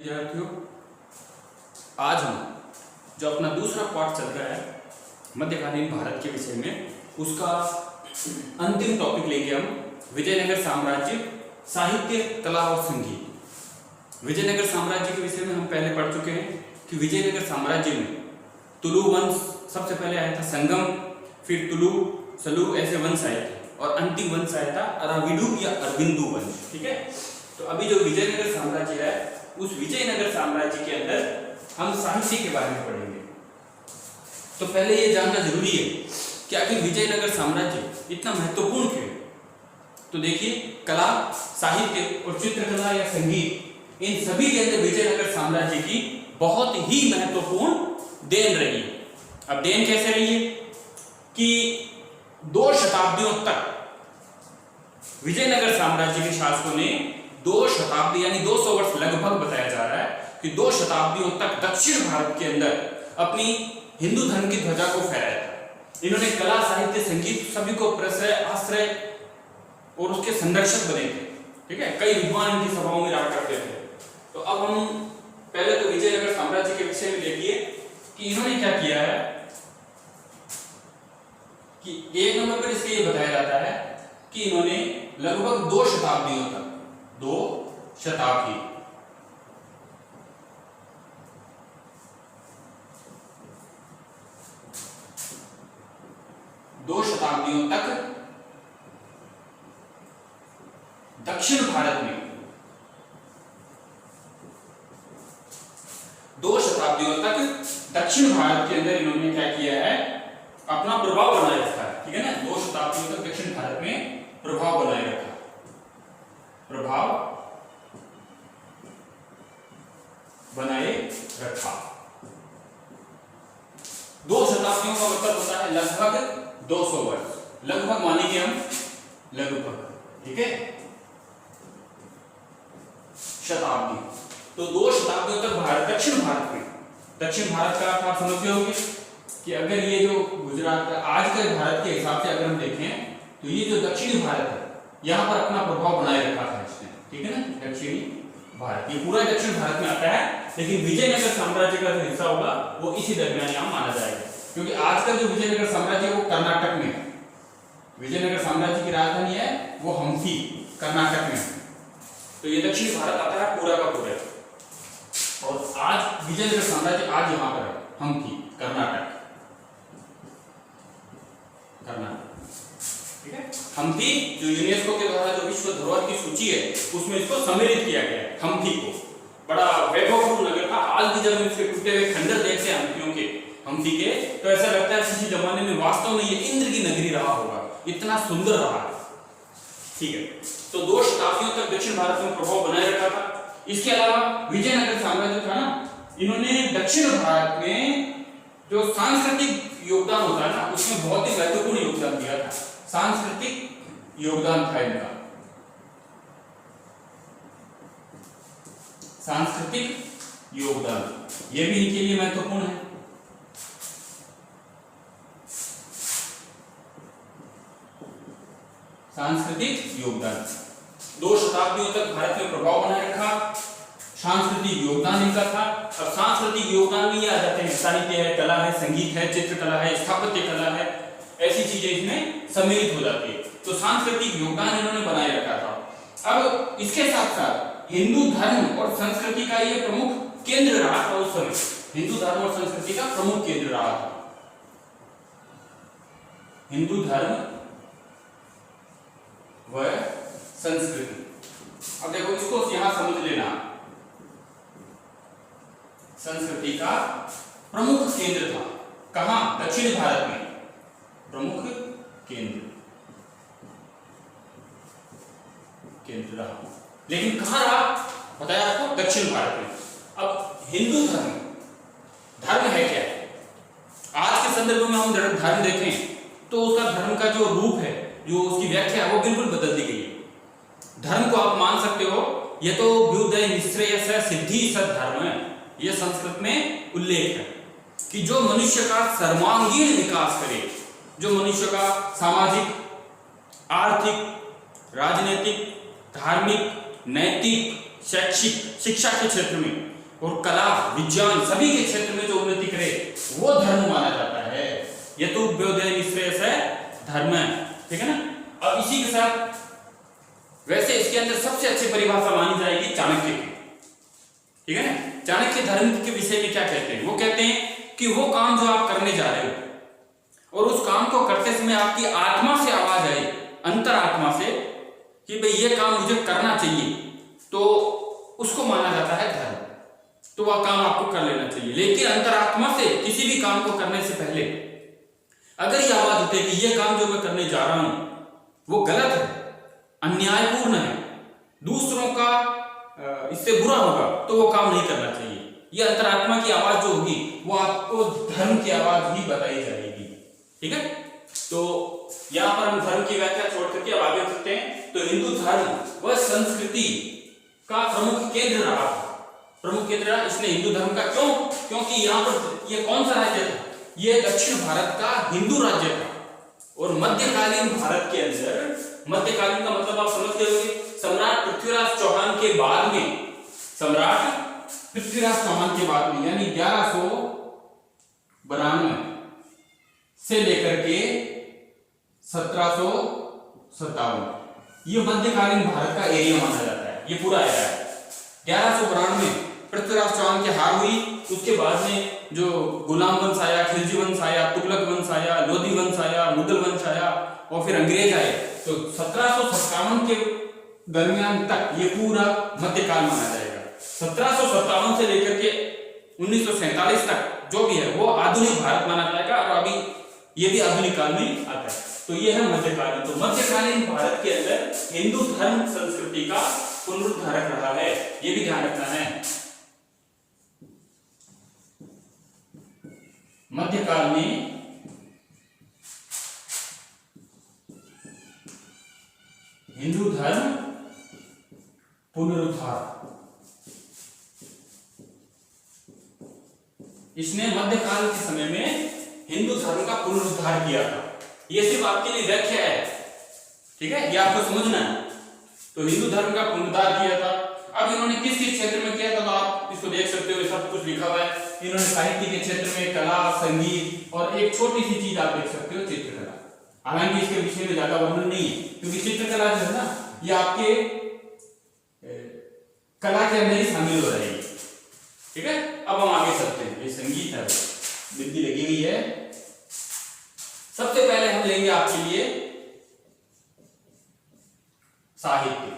विद्यार्थियों, आज हम जो अपना दूसरा पार्ट चल रहा है मध्यकालीन भारत के विषय में, उसका अंतिम टॉपिक लेके हम विजयनगर साम्राज्य, साहित्य, कला और संगीत। विजयनगर साम्राज्य के विषय में हम पहले पढ़ चुके हैं कि विजयनगर साम्राज्य में तुलु वंश सबसे पहले आया था, संगम, फिर तुलु, सलु, ऐसे वंश आए थे और अंतिम वंश आया था अराविडु या अरविंदु वंश। ठीक है, तो अभी जो विजयनगर साम्राज्य है, उस विजयनगर साम्राज्य के अंदर हम साहित्य के बारे में पढ़ेंगे। तो पहले ये जानना जरूरी है कि आखिर विजयनगर साम्राज्य इतना महत्वपूर्ण क्यों है। तो देखिए, कला, साहित्य और चित्रकला या संगीत, इन सभी के अंदर विजयनगर साम्राज्य की बहुत ही महत्वपूर्ण देन रही है। अब देन कैसे रही है कि 2 शताब्दियों तक विजयनगर साम्राज्य के शासकों ने 2 शताब्दी यानी 200 वर्ष लगभग बताया जा रहा है कि 2 शताब्दियों तक दक्षिण भारत के अंदर अपनी हिंदू धर्म की ध्वजा को फहराया था। इन्होंने कला, साहित्य, संगीत सभी को प्रश्रय, आश्रय और उसके संरक्षक बने थे। ठीक है, कई विद्वान इनकी सभाओं में रहा करते थे। तो अब हम पहले तो विजयनगर साम्राज्य के विषय में देखिए कि इन्होंने क्या किया है कि एक नंबर पर इसके ये बताया जाता है कि इन्होंने लगभग 2 शताब्दियों तक 2 शताब्दी तक दक्षिण भारत में 2 शताब्दियों तक दक्षिण भारत के अंदर इन्होंने क्या किया है, अपना प्रभाव बनाए रखा है। ठीक है ना, 2 शताब्दियों तक दक्षिण भारत में प्रभाव बनाए रखा, प्रभाव बनाए रखा। 2 शताब्दियों का मतलब होता है लगभग 200 वर्ष, लगभग मानेंगे हम, लगभग। ठीक है, शताब्दी, तो 2 शताब्दियों तक भारत, दक्षिण भारत में, दक्षिण भारत का आप समझते होंगे कि अगर ये जो गुजरात का आज के भारत के हिसाब से अगर हम देखें तो ये जो दक्षिणी भारत है, यहाँ पर अपना प्रभाव बनाए रखा था इसने। ठीक है ना, दक्षिणी भारत, ये पूरा दक्षिण भारत में आता है, लेकिन विजयनगर साम्राज्य का जो हिस्सा होगा वो इसी दरमियान यहाँ माना जाएगा, क्योंकि आज का जो विजयनगर साम्राज्य है वो कर्नाटक में है। विजयनगर साम्राज्य की राजधानी है वो हम्पी, कर्नाटक में है। तो ये दक्षिणी भारत आता है पूरा का पूरा, और आज विजयनगर साम्राज्य आज यहाँ पर है, हम्पी, कर्नाटक। ठीक है, हम्पी जो यूनेस्को के द्वारा जो विश्व धरोहर की सूची है उसमें इसको सम्मिलित किया गया है। हम्पी को बड़ा वैभवपूर्ण नगर था। आज भी जब इसके टूटे हुए खंडर देखते हैं हम्पियों के, हम्पी के, तो ऐसा लगता है किसी जमाने में वास्तव में ये इंद्र की नगरी रहा होगा, इतना सुंदर रहा है। ठीक है, तो 2 शताब्दियों तक दक्षिण भारत में प्रभाव बनाए रखा था। इसके अलावा विजयनगर साम्राज्य था ना, इन्होंने दक्षिण भारत में जो सांस्कृतिक योगदान होता है ना, उसमें बहुत ही महत्वपूर्ण योगदान दिया था। सांस्कृतिक योगदान था इनका, सांस्कृतिक योगदान, यह भी इनके लिए महत्वपूर्ण है। सांस्कृतिक योगदान, 2 शताब्दियों तक भारत में प्रभाव बनाए रखा, सांस्कृतिक योगदान इनका था। अब सांस्कृतिक योगदान में ये आ जाते हैं साहित्य है, कला है, संगीत है, चित्रकला है, स्थापत्य कला है, ऐसी चीजें इसमें सम्मिलित हो जाती है। तो सांस्कृतिक योगदान इन्होंने बनाए रखा था। अब इसके साथ साथ हिंदू धर्म और संस्कृति का ये प्रमुख केंद्र रहा था उस समय, हिंदू धर्म और संस्कृति का प्रमुख केंद्र रहा था, हिंदू धर्म व संस्कृति। अब देखो, इसको यहां समझ लेना, संस्कृति का प्रमुख केंद्र था, कहां, दक्षिण भारत में प्रमुख केंद्र रहा, लेकिन कहां रहा, बताया आपको, दक्षिण भारत में। अब हिंदू धर्म है क्या, आज के संदर्भ में हम धर्म देखें तो उसका धर्म का जो रूप है, जो उसकी व्याख्या है, वो बिल्कुल बदल दी गई है। धर्म को आप मान सकते हो, ये तो व्युदय निश्रेयस सिद्धि सद्धर्म है, यह संस्कृत में उल्लेख है कि जो मनुष्य का सर्वांगीण विकास करे, जो मनुष्य का सामाजिक, आर्थिक, राजनीतिक, धार्मिक, नैतिक, शैक्षिक, शिक्षा के क्षेत्र में और कला विज्ञान सभी के क्षेत्र में जो उन्नति करे वो धर्म माना जाता है। ये तो अभ्युदय निश्रेयस है धर्म है, ठीक है ना। अब इसी के साथ वैसे इसके अंदर सबसे अच्छी परिभाषा मानी जाएगी चाणक्य की, ठीक है ना। चाणक्य धर्म के विषय में क्या कहते हैं, वो कहते हैं कि वो काम जो आप करने जा रहे हो और उस काम को करते समय आपकी आत्मा से आवाज आए, अंतरात्मा से, कि भाई ये काम मुझे करना चाहिए, तो उसको माना जाता है धर्म। तो वह काम आपको कर लेना चाहिए, लेकिन अंतरात्मा से किसी भी काम को करने से पहले अगर ये आवाज उठे कि ये काम जो मैं करने जा रहा हूं वो गलत है, अन्यायपूर्ण है, दूसरों का इससे बुरा होगा, तो वो काम नहीं करना चाहिए। ये अंतरात्मा की आवाज जो होगी वो आपको धर्म की आवाज ही बताई जाएगी, ठीक है। तो यहां पर हम धर्म की व्याख्या छोड़ करके अब आगे चलते हैं। तो हिंदू धर्म वह संस्कृति का प्रमुख केंद्र रहा, प्रमुख केंद्र रहा। इसने हिंदू धर्म का क्यों, क्योंकि यहाँ पर ये कौन सा राज्य था, ये दक्षिण भारत का हिंदू राज्य था। और मध्यकालीन भारत के अंदर, मध्यकालीन का मतलब आप समझते होंगे, सम्राट पृथ्वीराज चौहान के बाद में, सम्राट पृथ्वीराज चौहान के बाद में, यानी 1192 से लेकर के 1757, ये मध्यकालीन भारत का एरिया माना जाता है। ये पूरा एरिया है। 1192 पृथ्वीराज चौहान की हार हुई, उसके बाद में जो गुलाम वंश आया, खिलजी वंश आया, तुगलक वंश आया, लोधी वंश आया, मुगल वंश आया और फिर अंग्रेज आए। तो 1757 के दरमियान तक ये पूरा मध्यकाल माना जाएगा। 1757 से लेकर के 1947 तक जो भी है वो आधुनिक भारत माना जाएगा, और अभी ये भी आधुनिक काल में आता है। तो ये है मध्यकालीन। तो मध्यकालीन भारत के अंदर हिंदू धर्म संस्कृति का पुनरुद्धारक रहा है, ये भी ध्यान रखना है। मध्यकाल में हिंदू धर्म पुनरुद्धार, इसने मध्यकाल के समय में हिंदू धर्म का पुनरुद्धार किया था। ये सिर्फ आपके लिए व्याख्या है, ठीक है, ये आपको समझना है। तो हिंदू धर्म का पुनरुद्धार किया था। अब इन्होंने किस किस क्षेत्र में किया था, तो आप इसको देख सकते हो, सब कुछ लिखा हुआ है। इन्होंने साहित्य के क्षेत्र में कला, संगीत और एक छोटी सी चीज आप देख सकते हो, चित्रकला। हालांकि इसके विषय में ज्यादा वर्णन नहीं है, क्योंकि चित्रकला जो है ना, ये आपके कला के अंदर ही शामिल हो रहेगी, ठीक है। अब हम आगे चलते हैं। ये संगीत है, बिंदी लगी हुई है। सबसे पहले हम लेंगे आपके लिए साहित्य।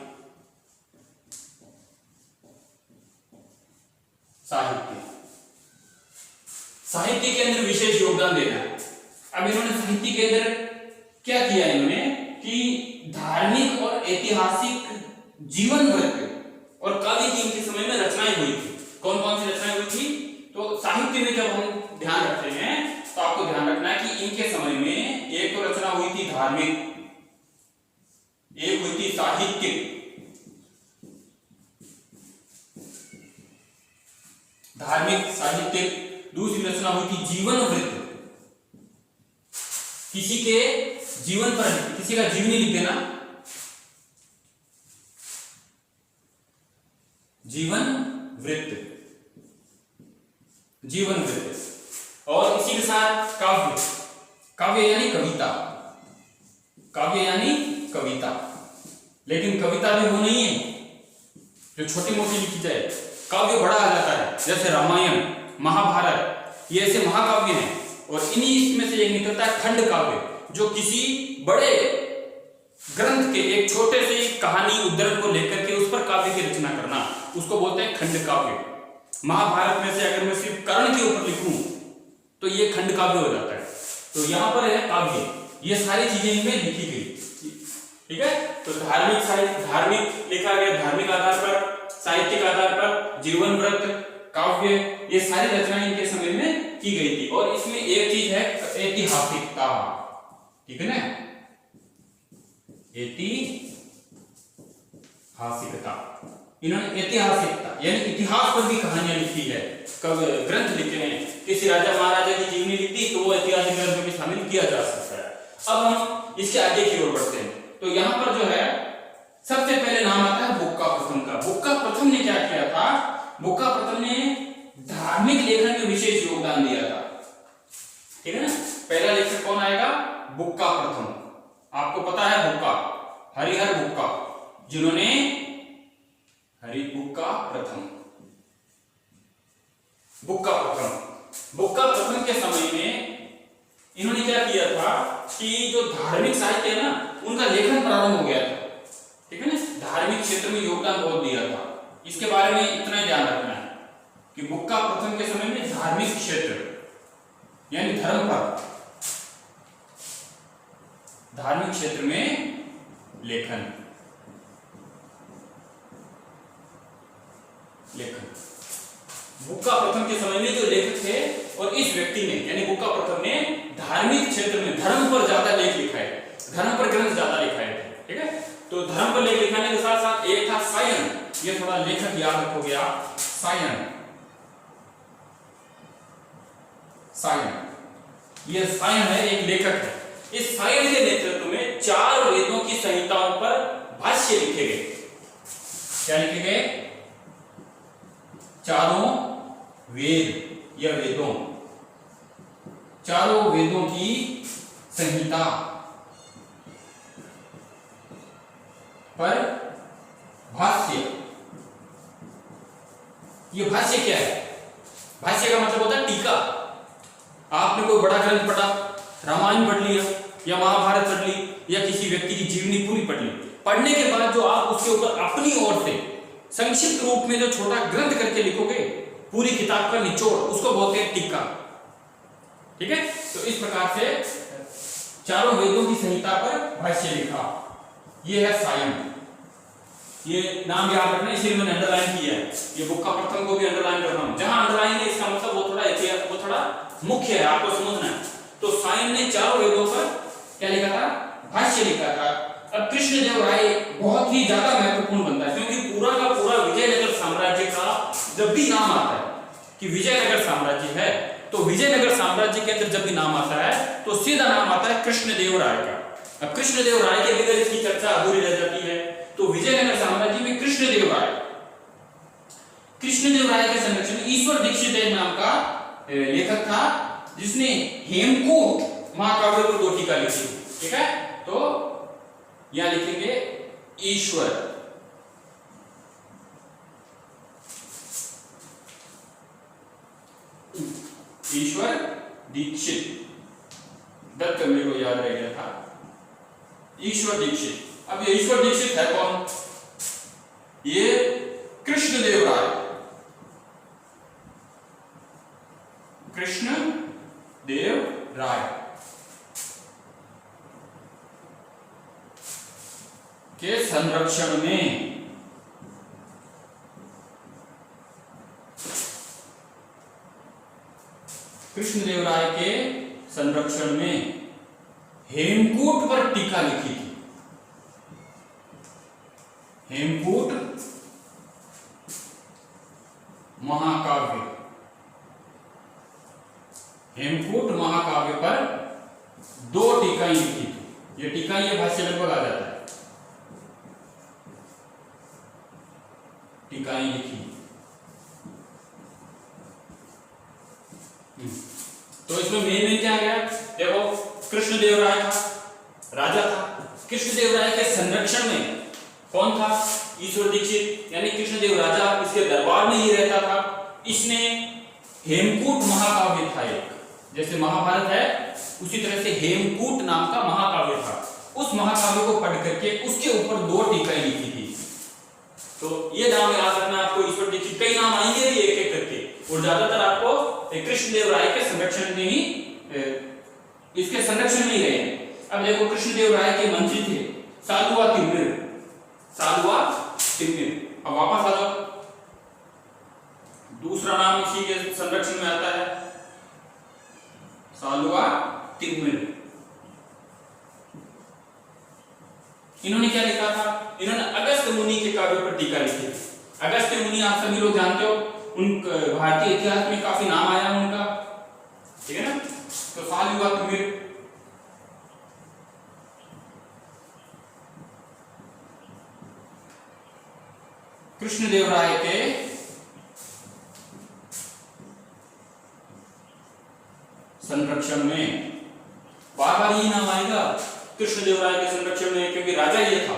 साहित्य, साहित्य के अंदर विशेष योगदान देना है। अब इन्होंने साहित्य के अंदर क्या किया, इन्होंने कि धार्मिक और ऐतिहासिक जीवन वृत्त और काव्य की इनके समय में रचनाएं हुई थी। कौन कौन सी रचनाएं हुई थी, तो साहित्य में जब हम ध्यान रखते हैं तो आपको ध्यान रखना है कि इनके समय में एक तो रचना हुई थी धार्मिक, एक हुई थी साहित्यिक, धार्मिक साहित्यिक, दूसरी रचना हुई थी जीवन वृत्त, किसी के जीवन पर, किसी का जीवनी लिख देना, जीवन वृत्त, जीवन वृत्त। और इसी के साथ काव्य, काव्य यानी कविता, काव्य यानी कविता। लेकिन कविता भी वो नहीं है जो छोटी मोटी लिखी जाए, काव्य बड़ा आ जाता है, जैसे रामायण, महाभारत, ये ऐसे महाकाव्य हैं। और इन्हीं इसमें से एक निकलता है खंड काव्य, जो किसी बड़े ग्रंथ के एक छोटे से कहानी उद्धरण को लेकर के उस पर काव्य की रचना करना, उसको बोलते हैं खंड काव्य। महाभारत में से अगर मैं सिर्फ कर्ण के ऊपर लिखूं तो ये खंड काव्य हो जाता है। तो यहां पर है काव्य, ये सारी चीजें इनमें लिखी गई, ठीक है। तो धार्मिक साहित्य, धार्मिक लिखा गया, धार्मिक आधार पर, साहित्यिक आधार पर, जीवन वृत्त, काव्य, ये सारी रचनाएं इनके समय में की गई थी। और इसमें एक चीज है ऐतिहासिकता, ठीक है ना, ऐतिहासिकता। इन्होंने ऐतिहासिकता यानी इतिहास पर भी कहानियां लिखी है, कब ग्रंथ लिखे हैं, किसी राजा महाराजा की जीवनी लिखी तो वो ऐतिहासिक ग्रंथ में शामिल किया जा सकता है। अब हम इसके आगे की ओर बढ़ते हैं। तो यहाँ पर जो है सबसे पहले नाम आता है बुक्का प्रथम का। बुक्का प्रथम ने क्या किया था बुक्का प्रथम ने धार्मिक लेखन में विशेष योगदान दिया था। ठीक है ना, पहला लेखक कौन आएगा? बुक्का प्रथम। आपको पता है बुक्का, हरिहर बुक्का, जिन्होंने हरि बुक्का प्रथम, बुक्का प्रथम के समय में इन्होंने क्या किया था कि जो धार्मिक साहित्य है ना, उनका लेखन प्रारंभ हो गया था। ठीक है ना, धार्मिक क्षेत्र में योगदान बहुत दिया था। इसके बारे में इतना ध्यान रखना है कि बुक्का प्रथम के समय में धार्मिक क्षेत्र यानी धर्म पर, धार्मिक क्षेत्र में लेखन बुक्का प्रथम के समय में जो लेखक थे, और इस व्यक्ति ने यानी बुक्का प्रथम ने धार्मिक क्षेत्र में धर्म पर ज्यादा लेख लिखा है, धर्म पर ग्रंथ ज्यादा लिखा है। ठीक है, तो धर्म पर लेख लिखाने के साथ साथ एक था सायन, ये थोड़ा लेखक याद रखोगे आप, सायन, ये सायन है, एक लेखक है। इस सायन के नेतृत्व में 4 वेदों की संहिताओं पर भाष्य लिखे गए। क्या लिखे गए? चारों वेद या वेदों, चारों वेदों की संहिता पर भाष्य। ये भाष्य क्या है? भाष्य का मतलब होता है टीका। आपने कोई बड़ा ग्रंथ पढ़ा, रामायण पढ़ लिया या महाभारत पढ़ ली या किसी व्यक्ति की जीवनी पूरी पढ़ ली, पढ़ने के बाद जो आप उसके ऊपर अपनी ओर से संक्षिप्त रूप में जो छोटा ग्रंथ करके लिखोगे, पूरी किताब का निचोड़, उसको बोलते हैं टीका। ठीक है, तो इस प्रकार से चारों वेदों की संहिता पर भाष्य लिखा, ये है सायन। ये नाम याद रखना, इसीलिए मैंने अंडरलाइन किया है। ये बुक्का प्रथम को भी अंडरलाइन कर रहा हूं। जहां अंडरलाइन है इसका मतलब वो थोड़ा मुख्य है, आपको समझना है। तो सायन ने चारों वेदों पर क्या लिखा था? भाष्य लिखा था। अब कृष्णदेव राय बहुत ही ज्यादा महत्वपूर्ण बनता है, क्योंकि पूरा का पूरा विजयनगर साम्राज्य का जब भी नाम आता है कि विजयनगर साम्राज्य है, तो विजयनगर साम्राज्य के अंदर जब भी नाम आता है तो सीधा नाम आता है कृष्णदेव राय का। अब कृष्णदेव राय के बगैर इसकी चर्चा अधूरी रह जाती है। तो विजयनगर साम्राज्य में कृष्णदेव राय के संरक्षण में ईश्वर दीक्षित नाम का लेखक था, जिसने हेमकूट महाकाव्य को 2 टीका लिखी। ठीक है, तो यहां लिखेंगे ईश्वर दीक्षित, दत्त मेरे को याद रह गया था, ईश्वर दीक्षित। अब ये ईश्वर दीक्षित है कौन? ये कृष्णदेव राय के संरक्षण में कृष्णदेव राय के संरक्षण में हेमकूट पर टीका लिखी थी। हेमकूट महाकाव्य, हेमकूट महाकाव्य पर 2 टीकाएं लिखी थी। ये टीका ये भाष्य लगभग आ जाता है। टीकाएं लिखी, तो इसमें मेन क्या गया? देखो, कृष्णदेव राय था, राजा था। कृष्णदेव राय के संरक्षण में कौन था? ईश्वर दीक्षित, यानी कृष्णदेव राजा इसके दरबार में ही रहता था। इसने हेमकूट महाकाव्य था एक, जैसे महाभारत है उसी तरह से हेमकूट नाम का महाकाव्य था। उस महाकाव्य को पढ़ करके उसके ऊपर 2 टीकाएं लिखी थी। तो ये नाम याद रखना आपको, ईश्वर दीक्षित। कई नाम आएंगे भी एक एक करके, और ज्यादातर आपको कृष्णदेव राय के संरक्षण में ही, इसके संरक्षण में ही रहे। अब देखो, कृष्णदेव राय के मंत्री थे सालुआ तिम्मिर। अब वापस आ जाओ, दूसरा नाम इसी के संरक्षण में आता है, सालुआ तिम्मिर। इन्होंने क्या लिखा था? इन्होंने अगस्त मुनि के काव्य पर टीका लिखी थी। अगस्त मुनि आप सभी लोग जानते हो, उन भारतीय इतिहास में काफी नाम आया उनका। ठीक है ना, तो सालुआ तिम्मिर। कृष्णदेव राय के संरक्षण में। बार बार यही नाम आएगा कृष्णदेवराय के संरक्षण में, क्योंकि राजा ये था।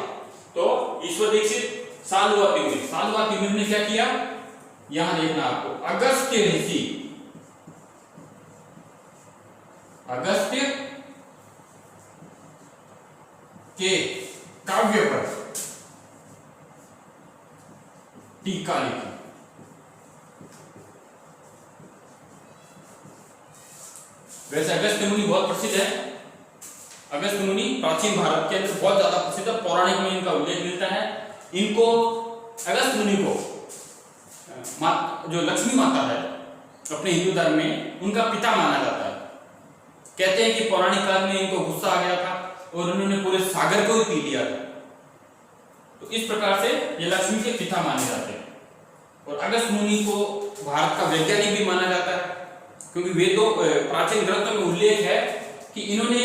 तो ईश्वर दीक्षित सालुआ तिमिर ने क्या किया, यहां देखना आपको, अगस्त्य के काव्य पर टीका लिखी। वैसे अगस्त्य मुनि बहुत प्रसिद्ध है। अगस्त्य मुनि प्राचीन भारत के अंदर बहुत ज्यादा प्रसिद्ध है, पौराणिक में इनका उल्लेख मिलता है। इनको, अगस्त्य मुनि को जो लक्ष्मी माता है अपने हिंदू धर्म में, उनका पिता माना जाता है। कहते हैं कि पौराणिक काल में इनको गुस्सा आ गया था और उन्होंने पूरे सागर को ही पी लिया था। तो इस प्रकार से ये लक्ष्मी के पिता माने जाते हैं। और अगस्त्य मुनि को भारत का वैज्ञानिक भी माना जाता है, क्योंकि वेदों प्राचीन ग्रंथों में उल्लेख है कि इन्होंने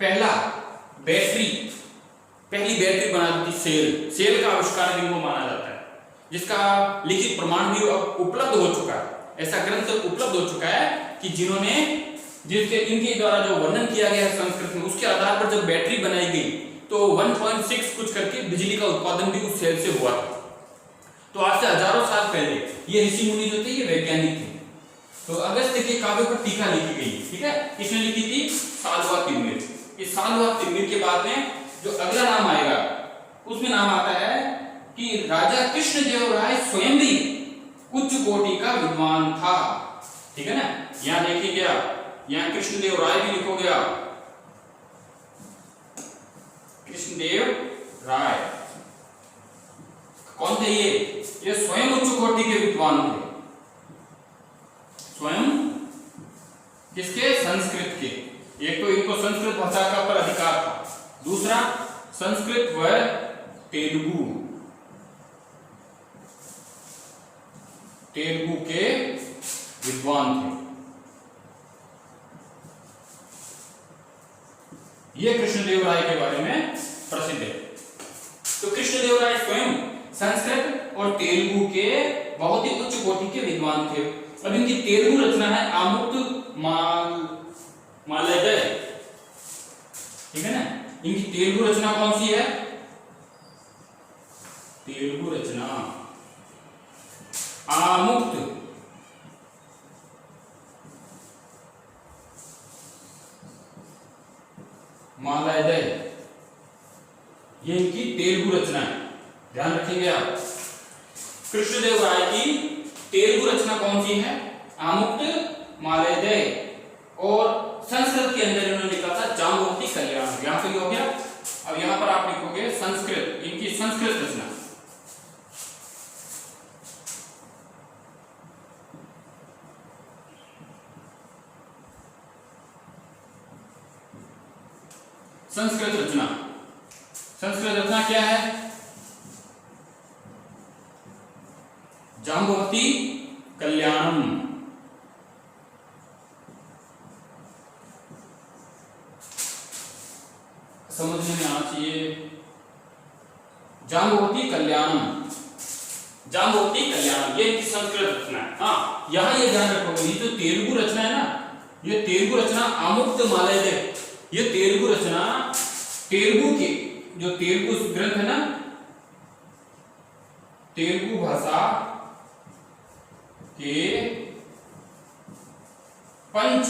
पहली बैटरी बना दी थी। सेल का आविष्कार इनको माना जाता है, जिसका लिखित प्रमाण भी अब उपलब्ध हो चुका है। ऐसा ग्रंथ उपलब्ध हो चुका है कि जिसके इनके द्वारा जो वर्णन किया गया है संस्कृत में, उसके आधार पर जब बैटरी बनाई गई तो 1.6 कुछ करके बिजली का उत्पादन भी उस सेल से हुआ था। तो आज से हजारों साल पहले ये ऋषि मुनि जो थे, ये वैज्ञानिक थे। तो अगस्त्य के काव्य पर टीका लिखी गई, ठीक है। किसने लिखी थी? सालवा तिमिर। इस सालवा तिमिर के बाद में जो अगला नाम आएगा, उसमें नाम आता है कि राजा कृष्णदेवराय स्वयं भी उच्च कोटि का विद्वान था, ठीक है ना। यहां देखिए आप, यहां कृष्णदेवराय भी लिखोगे आप, कृष्णदेव राय कौन थे? ये स्वयं उच्च कोटि के विद्वान थे। स्वयं किसके? संस्कृत के। एक तो इनको संस्कृत भाषा का पर अधिकार था, दूसरा संस्कृत व तेलुगु के विद्वान थे। ये कृष्णदेवराय के बारे में प्रसिद्ध है। तो कृष्णदेवराय स्वयं संस्कृत और तेलुगु के बहुत ही उच्च कोटि के विद्वान थे। अब इनकी तेलुगु रचना है आमुक्त मालयदय, ठीक है ना। इनकी तेलुगु रचना कौन सी है? तेलुगु रचना आमुक्त मालयदय, ये इनकी तेलुगु रचना है। ध्यान रखेंगे आप। कृष्णदेवराय की तेलुगु रचना कौन सी है? आमुक्त मालयदय। और संस्कृत के अंदर इन्होंने लिखा था जाम्बवती कल्याण। यहां पे हो गया। अब यहां पर आप लिखोगे संस्कृत, इनकी संस्कृत रचना। संस्कृत रचना क्या है? जाम्बवती कल्याणम। समझने में आना चाहिए। जाम्बवती कल्याणम, ये इनकी संस्कृत रचना है। हाँ, यहां ये ध्यान रखोगे, ये जो तेलुगु रचना है ना, ये तेलुगु रचना आमुक्त मालयदय, ये तेलुगु रचना तेलुगु के जो तेलुगु ग्रंथ है ना, तेलुगु भाषा के पंच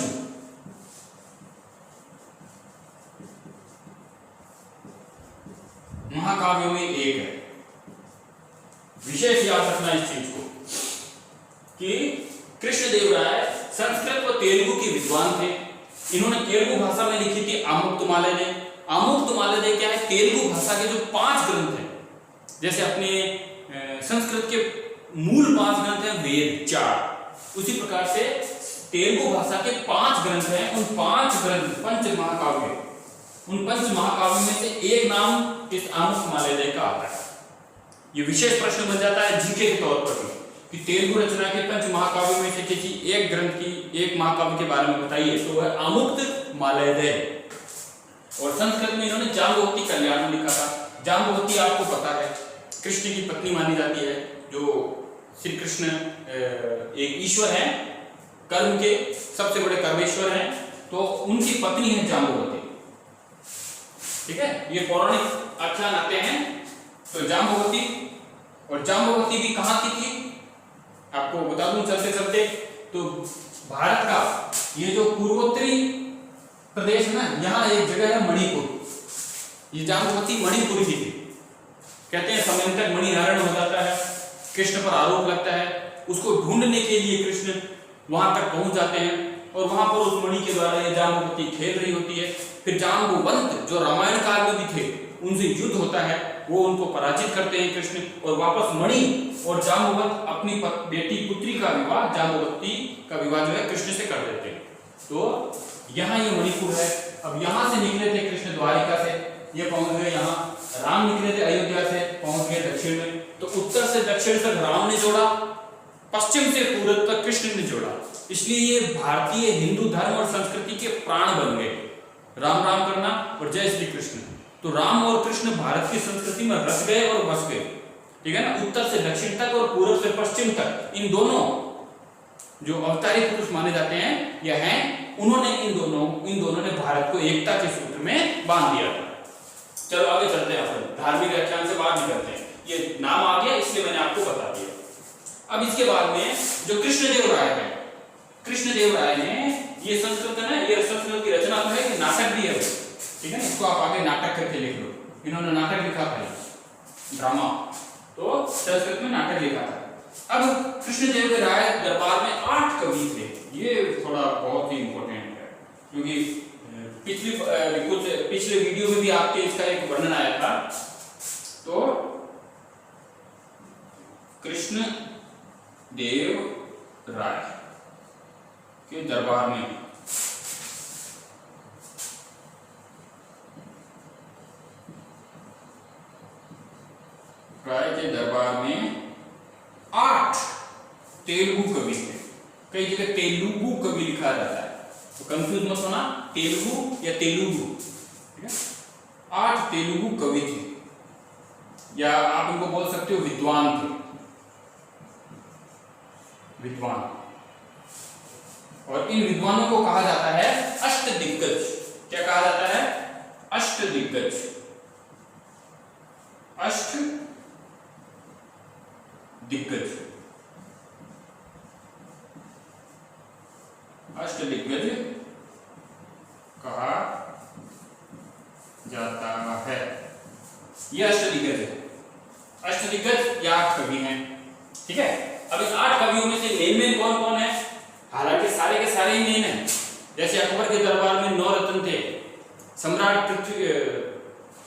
महाकाव्यों में एक है। विशेष याद रखना इस चीज को कि कृष्णदेवराय संस्कृत व तेलुगु के विद्वान थे। इन्होंने तेलुगु भाषा में लिखी थी आमुक्त मालयदय। आमुक्त मालयदय क्या है? तेलुगु भाषा के जो 5 ग्रंथ हैं, जैसे अपने संस्कृत के मूल 5 ग्रंथ हैं वेद 4, उसी प्रकार से तेलुगु भाषा के 5 ग्रंथ हैं। उन 5 ग्रंथ पंच महाकाव्य, उन पंच महाकाव्य में से एक नाम इस आमुक्त मालयदय का आता है। ये विशेष प्रश्न बन जाता है जीके के तौर पर कि तेलुगु रचना के पंच महाकाव्य में से किसी एक ग्रंथ की, एक महाकाव्य के बारे में बताइए, तो वह आमुक्त मालयदय। और संस्कृत में इन्होंने जाम्बवती कल्याण लिखा था। जाम्बवती आपको पता है कृष्ण की पत्नी मानी जाती है। जो श्री कृष्ण एक ईश्वर हैं, कर्म के सबसे बड़े कर्मेश्वर हैं, तो उनकी पत्नी है जाम्बुवती। ठीक है, ये पौराणिक आख्यान आते हैं। तो जाम्बुवती, और जाम्बुवती भी कहाँ की थी आपको बता दूं चलते चलते। तो भारत का ये जो पूर्वोत्तरी प्रदेश है ना, यहाँ एक जगह है मणिपुर। ये जाम्बुवती मणिपुर की थी। कहते हैं समय तक मणिहरण हो जाता है, कृष्ण पर आरोप लगता है। उसको ढूंढने के लिए कृष्ण वहां तक पहुंच जाते हैं और वहां पर उस मणि के द्वारा ये जाम्बुवती खेल रही होती है। फिर जाम्बुवंत जो रामायण काल में भी थे, उनसे युद्ध होता है, वो उनको पराजित करते हैं कृष्ण, और वापस मणि और जाम्बुवंत अपनी बेटी पुत्री का विवाह, जाम्बुवती का विवाह जो है कृष्ण से कर देते हैं। तो यहाँ ये मणिपुर है। अब यहाँ से निकले थे कृष्ण द्वारिका से, ये पहुंच गए यहाँ। राम निकले थे अयोध्या से, पहुंच गए दक्षिण में। तो उत्तर से दक्षिण तक राम ने जोड़ा, पश्चिम से पूर्व तक कृष्ण ने जोड़ा। इसलिए ये भारतीय हिंदू धर्म और संस्कृति के प्राण बन गए, राम राम करना और जय श्री कृष्ण। तो राम और कृष्ण भारत की संस्कृति में रच गए और बस गए। ठीक है ना, उत्तर से दक्षिण तक और पूर्व से पश्चिम तक इन दोनों जो अवतारी पुरुष माने जाते हैं यह हैं, उन्होंने इन दोनों ने भारत को एकता के सूत्र में बांध दिया था। चलो आगे चलते हैं, अपन धार्मिक व्याख्यान से बाहर निकलते हैं। ये नाम आ गया इसलिए मैंने आपको बता दिया। अब इसके बाद में जो कृष्णदेव राय है, कृष्णदेव राय ने ये संस्कृत है ना, ये संस्कृत की रचना तो है कि नाटक भी है। ठीक है ना, इसको आप आगे नाटक करके लिख लो। इन्होंने नाटक लिखा था, ड्रामा, तो संस्कृत में नाटक लिखा था। अब कृष्णदेव के राय दरबार में 8 कवि थे। ये थोड़ा बहुत ही इंपॉर्टेंट है, क्योंकि पिछले वीडियो में भी आपके इसका एक वर्णन आया था। तो कृष्ण देव राय के दरबार में राय के दरबार में 8 तेलुगु कवि थे। कई जगह तेलुगु कवि लिखा जाता है, तो कंफ्यूज मत होना, तेलुगु या तेलुगु। ठीक है, 8 तेलुगु कवि थे, या आप इनको बोल सकते हो विद्वान थे, विद्वान। और इन विद्वानों को कहा जाता है अष्टदिग्गज। क्या कहा जाता है? अष्टदिग्गज। अष्टदिग्गज अष्टदिग्गज कहा जाता है। ये अष्टदिग्गज है। अष्टदिग्गज या 8 कवि हैं। ठीक है, अब इन 8 कवियों में से मेन कौन कौन है? हालांकि सारे के सारे ही मेन हैं। जैसे अकबर के दरबार में 9 रत्न थे। सम्राट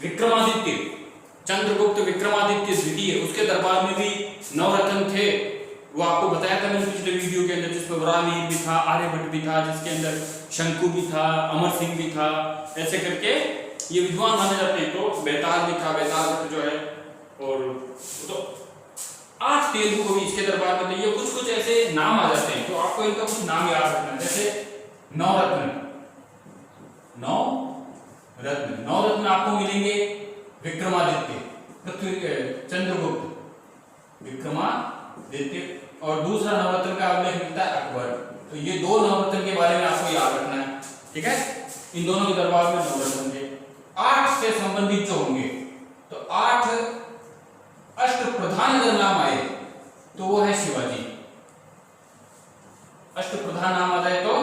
विक्रमादित्य, चंद्रगुप्त विक्रमादित्य द्वितीय, उसके दरबार में भी 9 रत्न थे। वो आपको बताया था मैंने पिछले वीडियो के अंदर, जिसमें वराहमिहिर भी था, आर्यभट्ट भी था, जिसके अंदर शंकु भी था, अमर सिंह भी था। ऐसे करके ये विद्वान माने जाते हैं। तो बेताल भी था, बेताल जो है, और तो 8 तेलुगु कवि इसके दरबार में थे। ये कुछ ऐसे नाम आ जाते हैं, तो आपको इनका कुछ नाम याद रखना है। जैसे 9 रत्न आपको मिलेंगे। विक्रमादित्य, पृथ्वी, चंद्रगुप्त, विक्रमादित्य, और दूसरा नवरत्न का उल्लेख मिलता है अकबर। तो ये 2 नवरत्न के बारे में आपको याद रखना है। ठीक है, इन दोनों के दरबार में 9 रत्न थे। 8 से संबंधित जो होंगे, तो 8 अष्टप्रधान अगर नाम आए तो वो है शिवाजी। अष्टप्रधान नाम आ जाए तो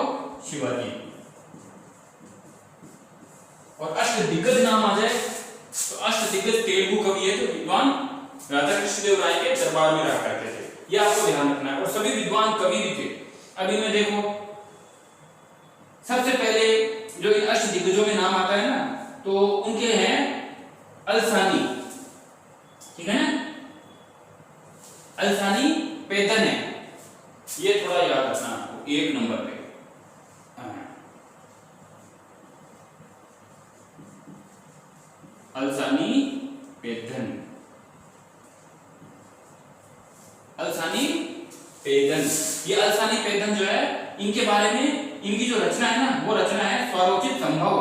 शिवाजी, और अष्टदिग्गज नाम आ जाए तो अष्टदिग्गज तेलुगु कवि है, जो विद्वान राजा कृष्णदेव राय के दरबार में रहा करते थे। ये आपको ध्यान रखना है। और सभी विद्वान कवि भी थे। अब इनमें देखो, सबसे पहले जो इन अष्टदिग्गजों में नाम आता है ना, तो उनके हैं अलसानी। ठीक है ना, अलसानी पेदन है, ये थोड़ा याद रखना आपको 1 नंबर पे। Al Thani पेदन, Al Thani पेदन। ये अलसानी पेदन जो है, इनके बारे में इनकी जो रचना है ना, वो रचना है स्वरोचित संभव।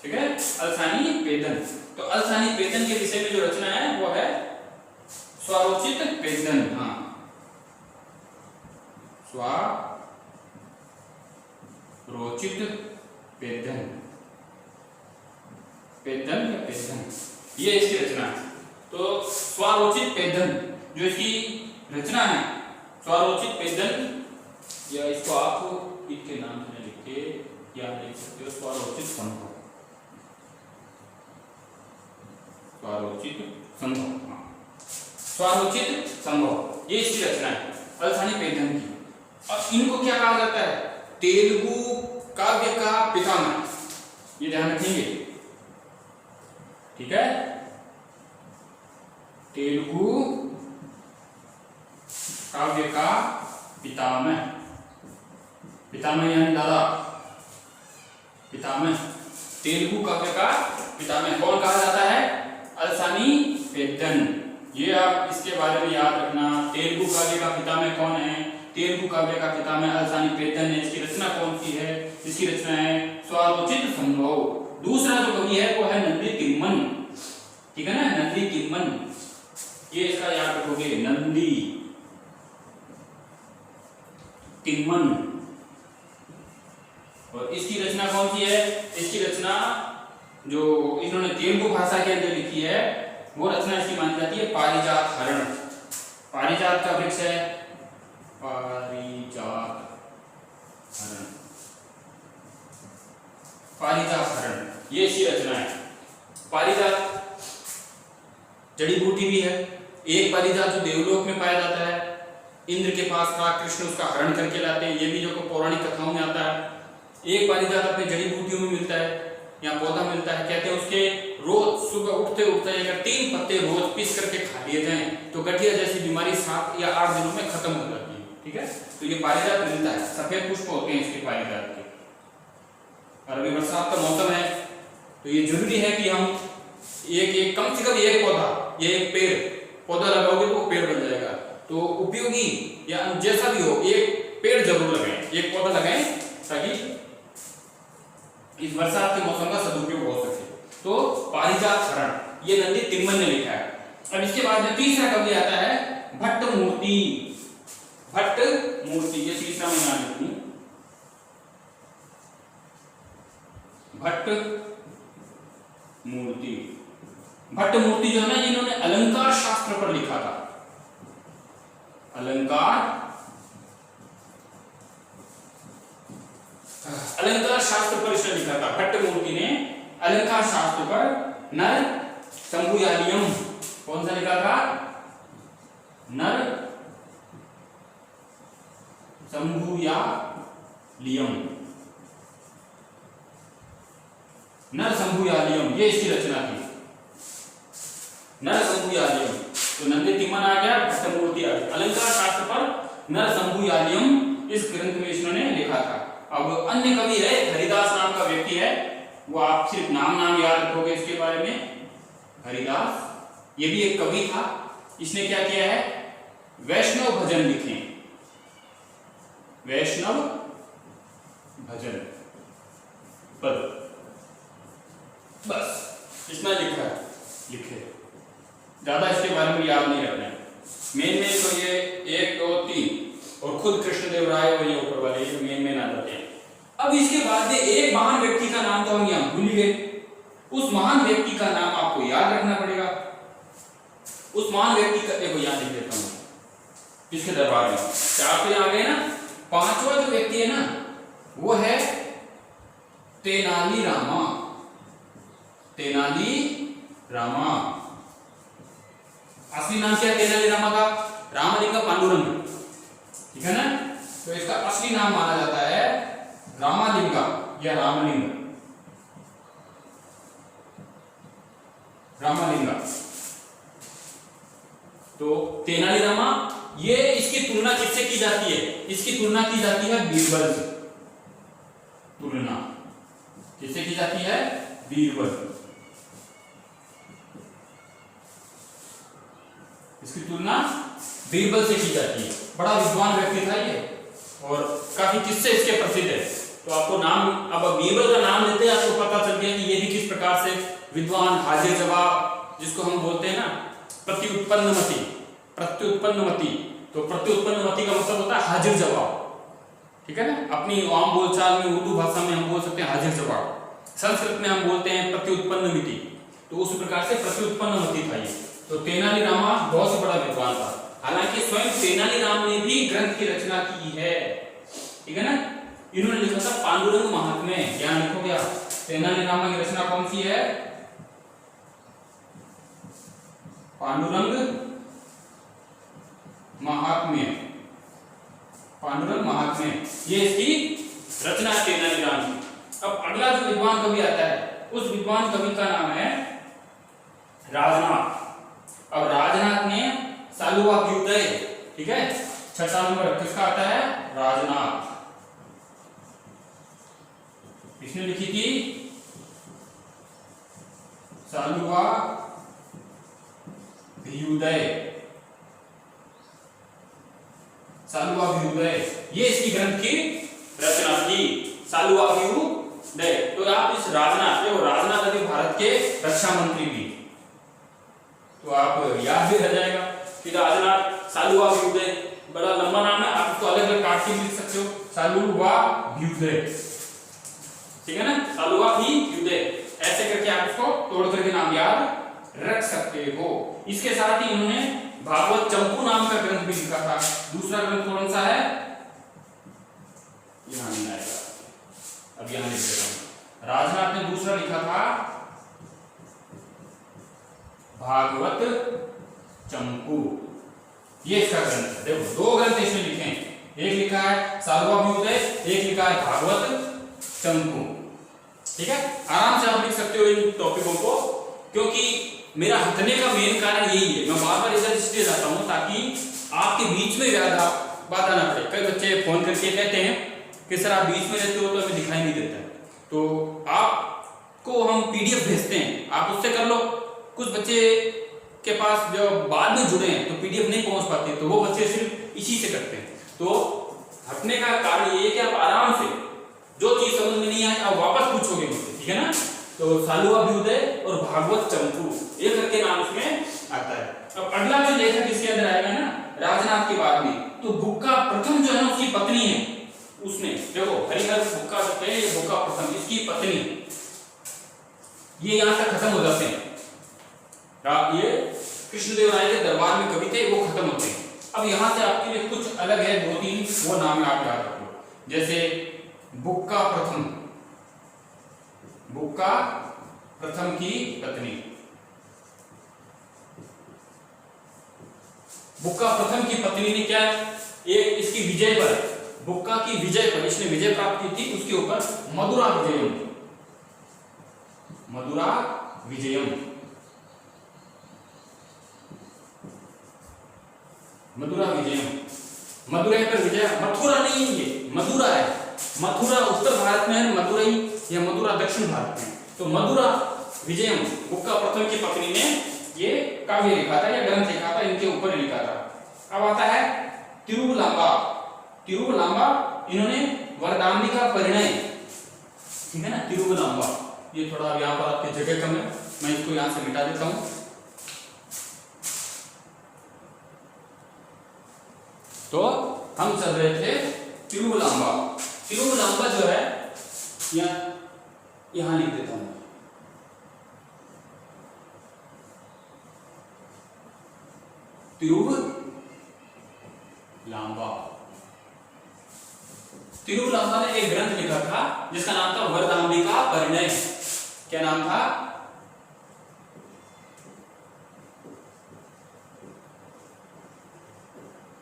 ठीक है, अलसानी पेदन। तो अलसानी पेदन के विषय में जो रचना है वो है स्वरोचित पेदन। हाँ, स्वरोचित रोचित पेदन, पेदन या पेदन, ये इसकी रचना है। तो स्वरोचित पेदन जो इसकी रचना है, स्वरोचित पेदन, या इसको आप इसके नाम से लिख के या लिख सकते हो स्वरोचित संभव, स्वरोचित संभव, हाँ स्वरोचित संभव, ये इसकी रचना है अल्सानी पेदन की। अब इनको क्या कहा जाता है? तेलुगु काव्य का पितामह, ये ध्यान रखेंगे, ठीक है। तेलुगु काव्य का पितामह, पितामह यानी दादा, पितामह, तेलुगु काव्य का पितामह कौन कहा जाता है? अल्सानी पेदन। ये आप इसके बारे में याद रखना, तेलुगु काव्य का पितामह कौन है? तेलुगु काव्य का पितामह अल्सानी पेदन है। इसकी रचना कौन सी है? इसकी रचना है स्वरोचित संभव। दूसरा जो कवि है वो है नंदी तिम्मन, ठीक है ना, नंदी तिम्मन, ये इसका याद रखोगे, नंदी तिम्मन। और इसकी रचना कौन सी है? इसकी रचना जो इन्होंने तेलुगु भाषा के अंदर लिखी है वो रचना इसकी मानी जाती है पारिजात हरण। पारिजात का वृक्ष है पारिजात हरण, पारिजात हरण, ये इसकी रचना है। पारिजात जड़ी बूटी भी है। एक पारिजात जो देवलोक में पाया जाता है, इंद्र के पास था, कृष्ण उसका हरण करके लाते हैं, ये भी जो पौराणिक कथाओं में आता है। एक पारिजात अपने जड़ी बूटियों में मिलता है या पौधा मिलता है, कहते हैं उसके रोज सुबह उठते उठते अगर 3 पत्ते रोज पीस करके खा लिए जाएं तो गठिया जैसी बीमारी 7 या 8 दिनों में खत्म हो जाती है, ठीक है। तो ये पारिजात मिलता है, सफेद पुष्प होते हैं इसके पारिजात के। और अभी बरसात का मौसम है तो ये जरूरी है कि हम एक कम से कम एक पौधा, ये एक पेड़ पौधा लगाओगे तो वो पेड़ बन जाएगा। तो उपयोगी या जैसा भी हो एक पेड़ जरूर लगाएं, एक पौधा लगाएं ताकि इस बरसात के मौसम का सदुपयोग हो सके। तो पारिजात हरण ये नंदी तिम्मन ने लिखा है। अब इसके बाद में तीसरा कवि आता है भट्ट मूर्ति। भट्ट मूर्ति ये तीसरा मैं नाम लिखूं, भट्ट मूर्ति। भट्ट मूर्ति जो है ना, इन्होंने अलंकार शास्त्र पर लिखा था, अलंकार शास्त्र पर इसने लिखा था। भट्ट मूर्ति ने अलंकार शास्त्र पर नर संभुयालियम, कौन सा लिखा था? नर संभुयालियम, नर संभुयालियम, ये इसकी रचना थी, नर संभुयालियम। तो नंदी तिम्मन आ गया, भट्ट मूर्ति आ गया। अलंकार शास्त्र पर नर संभुयालियम इस ग्रंथ में इन्होंने लिखा था। अब अन्य कवि है, हरिदास नाम का व्यक्ति है, वो आप सिर्फ नाम याद रखोगे इसके बारे में। हरिदास ये भी एक कवि था, इसने क्या किया है? वैष्णव भजन लिखे, वैष्णव भजन पद, बस इतना लिखा है, लिखे, ज्यादा इसके बारे में याद नहीं रखना है। मेन तो ये 1 2 3 और खुद कृष्णदेव राय और ये ऊपर वाले ये मेन आ जाते हैं। अब इसके बाद एक महान व्यक्ति का नाम तो हम यहाँ भूल गए, उस महान व्यक्ति का नाम आपको याद रखना पड़ेगा। उस महान व्यक्ति का देखो यहाँ लिख देता हूं इसके दरबार में। 4 तो आ गए ना, 5वां जो व्यक्ति है ना वो है तेनाली रामा। तेनाली रामा असली नाम क्या है तेनाली रामा का? रामलिंग पांडुरंग, ठीक है ना। तो इसका असली नाम माना जाता है रामालिंगा या रामलिंग, रामालिंगा। तो तेनाली रामा, ये इसकी तुलना किससे की जाती है? इसकी तुलना की जाती है बीरबल से। तुलना किससे की जाती है? बीरबल। इसकी तुलना बीरबल से की जाती है। बड़ा विद्वान व्यक्ति था ये और काफी किस्से इसके प्रसिद्ध है। तो आपको नाम, अब बीरबल का नाम लेते हैं आपको पता चल गया कि ये भी किस प्रकार से विद्वान, हाजिर जवाब जिसको हम बोलते हैं ना, प्रत्युत्पन्नमति। प्रत्युत्पन्नमति, तो प्रत्युत्पन्नमति का मतलब होता है हाजिर जवाब, ठीक है ना। अपनी आम बोलचाल में उर्दू भाषा में हम बोल सकते हैं हाजिर जवाब, संस्कृत में हम बोलते हैं प्रत्युत्पन्न मिति, तो उस प्रकार से प्रत्युत्पन्न मति था ये। तो तेनालीरामा बहुत ही बड़ा विद्वान था, हालांकि स्वयं तेनालीराम ने भी ग्रंथ की रचना की है, ठीक है ना। इन्होंने लिखा था पांडुरंग महात्म्य, यहाँ लिखो क्या, तेनालीरामा की रचना कौन सी है, पांडुरंग महात्म्य, पांडुरंग महात्म्य, ये इसकी रचना है तेनालीराम की। अब अगला जो विद्वान कवि आता है, उस विद्वान कवि का नाम है राजनाथ। अब राजनाथ ने सालुवाभ्युदय, ठीक है, छठा नंबर किसका आता है, राजनाथ, इसने लिखी थी सालुवाभ्युदय, सालुवाभ्युदय, ये इसकी ग्रंथ की रचना थी, सालुवाभ्युदय। तो आप इस राजनाथ, देखो राजनाथ अभी भारत के रक्षा मंत्री भी, तो आप याद भी रह जाएगा कि राजनाथ सालुवाभ्युदय, बड़ा लंबा नाम है, आप इसको अलग अलग काट के लिख सकते हो, सालुवाभ्युदय, ठीक है ना, सालुवाभ्युदय, ऐसे करके आप इसको तोड़ करके नाम याद रख सकते हो। इसके साथ ही इन्होंने भागवत चंपू नाम का ग्रंथ भी लिखा था। दूसरा ग्रंथ कौन सा है, यहां नहीं आएगा, अब यहां लिख देता हूं। राजनाथ ने दूसरा लिखा था भागवत चंपू, ये इसका ग्रंथ है। देखो दो ग्रंथ इसमें लिखे हैं, एक लिखा है सालुवाभ्युदय, एक लिखा है भागवत चंपू, ठीक है। आराम से आप लिख सकते हो इन टॉपिकों को, क्योंकि मेरा हटने का मेन कारण यही है, मैं बार बार इधर इसलिए जाता हूं ताकि आपके बीच में ज्यादा बात ना पड़े। कई बच्चे फोन करके कहते हैं कि सर आप बीच में रहते हो तो हमें दिखाई नहीं देता, तो आपको हम पीडीएफ भेजते हैं, आप उससे कर लो। कुछ बच्चे के पास जो बाद में जुड़े हैं तो पीडीएफ नहीं पहुंच पाते, तो वो बच्चे सिर्फ इसी से करते हैं। तो हटने का कारण ये है कि आप आराम से जो चीज समझ में नहीं आए आप वापस पूछोगे मुझसे, ठीक है ना। तो सालुवाभ्युदय और भागवत चंपू, ये करके नाम इसमें आता है। अब अगला जो लेखक इसके अंदर आएगा ना, राजनाथ के बाद में, तो बुक्का प्रथम जो है उसकी पत्नी है, उसने देखो हरिहर बुक्का जो है, ये बुक्का प्रथम इसकी पत्नी, ये यहां तक खत्म हो जाते हैं। ये कृष्णदेवराय के दरबार में कवि थे, वो खत्म होते हैं। अब यहां से आपके लिए कुछ अलग है, दो तीन वो नाम आप याद रखो, जैसे बुक्का प्रथम, बुक्का प्रथम की पत्नी, बुक्का प्रथम की पत्नी ने क्या, एक इसकी विजय पर, बुक्का की विजय पर, इसने विजय प्राप्त की थी, उसके ऊपर मधुरा विजयम, मधुरा विजयम, मधुरा विजयम, मदुरै पर विजय, मथुरा नहीं है ये, मधुरा है, मथुरा उत्तर भारत में है, मदुरै या मधुरा दक्षिण भारत में। तो मधुरा विजयम, बुक्का प्रथम की पत्नी ने ये काव्य लिखा था या ग्रंथ लिखा था, इनके ऊपर लिखा था। अब आता है तिरुवलांबा, तिरुवलांबा इन्होंने वरदांबिका परिणय, ठीक है ना, तिरुवलांबा, ये थोड़ा यहाँ पर आपकी जगह कम है, मैं इसको यहाँ से मिटा देता हूँ। तो हम चल रहे थे तिरुवलांबा, तिरुवलांबा जो है यहां लिख देता हूं, तिरुवलांबा, तिरुवलांबा ने एक ग्रंथ लिखा था जिसका नाम था वरदांबिका परिणय। क्या नाम था,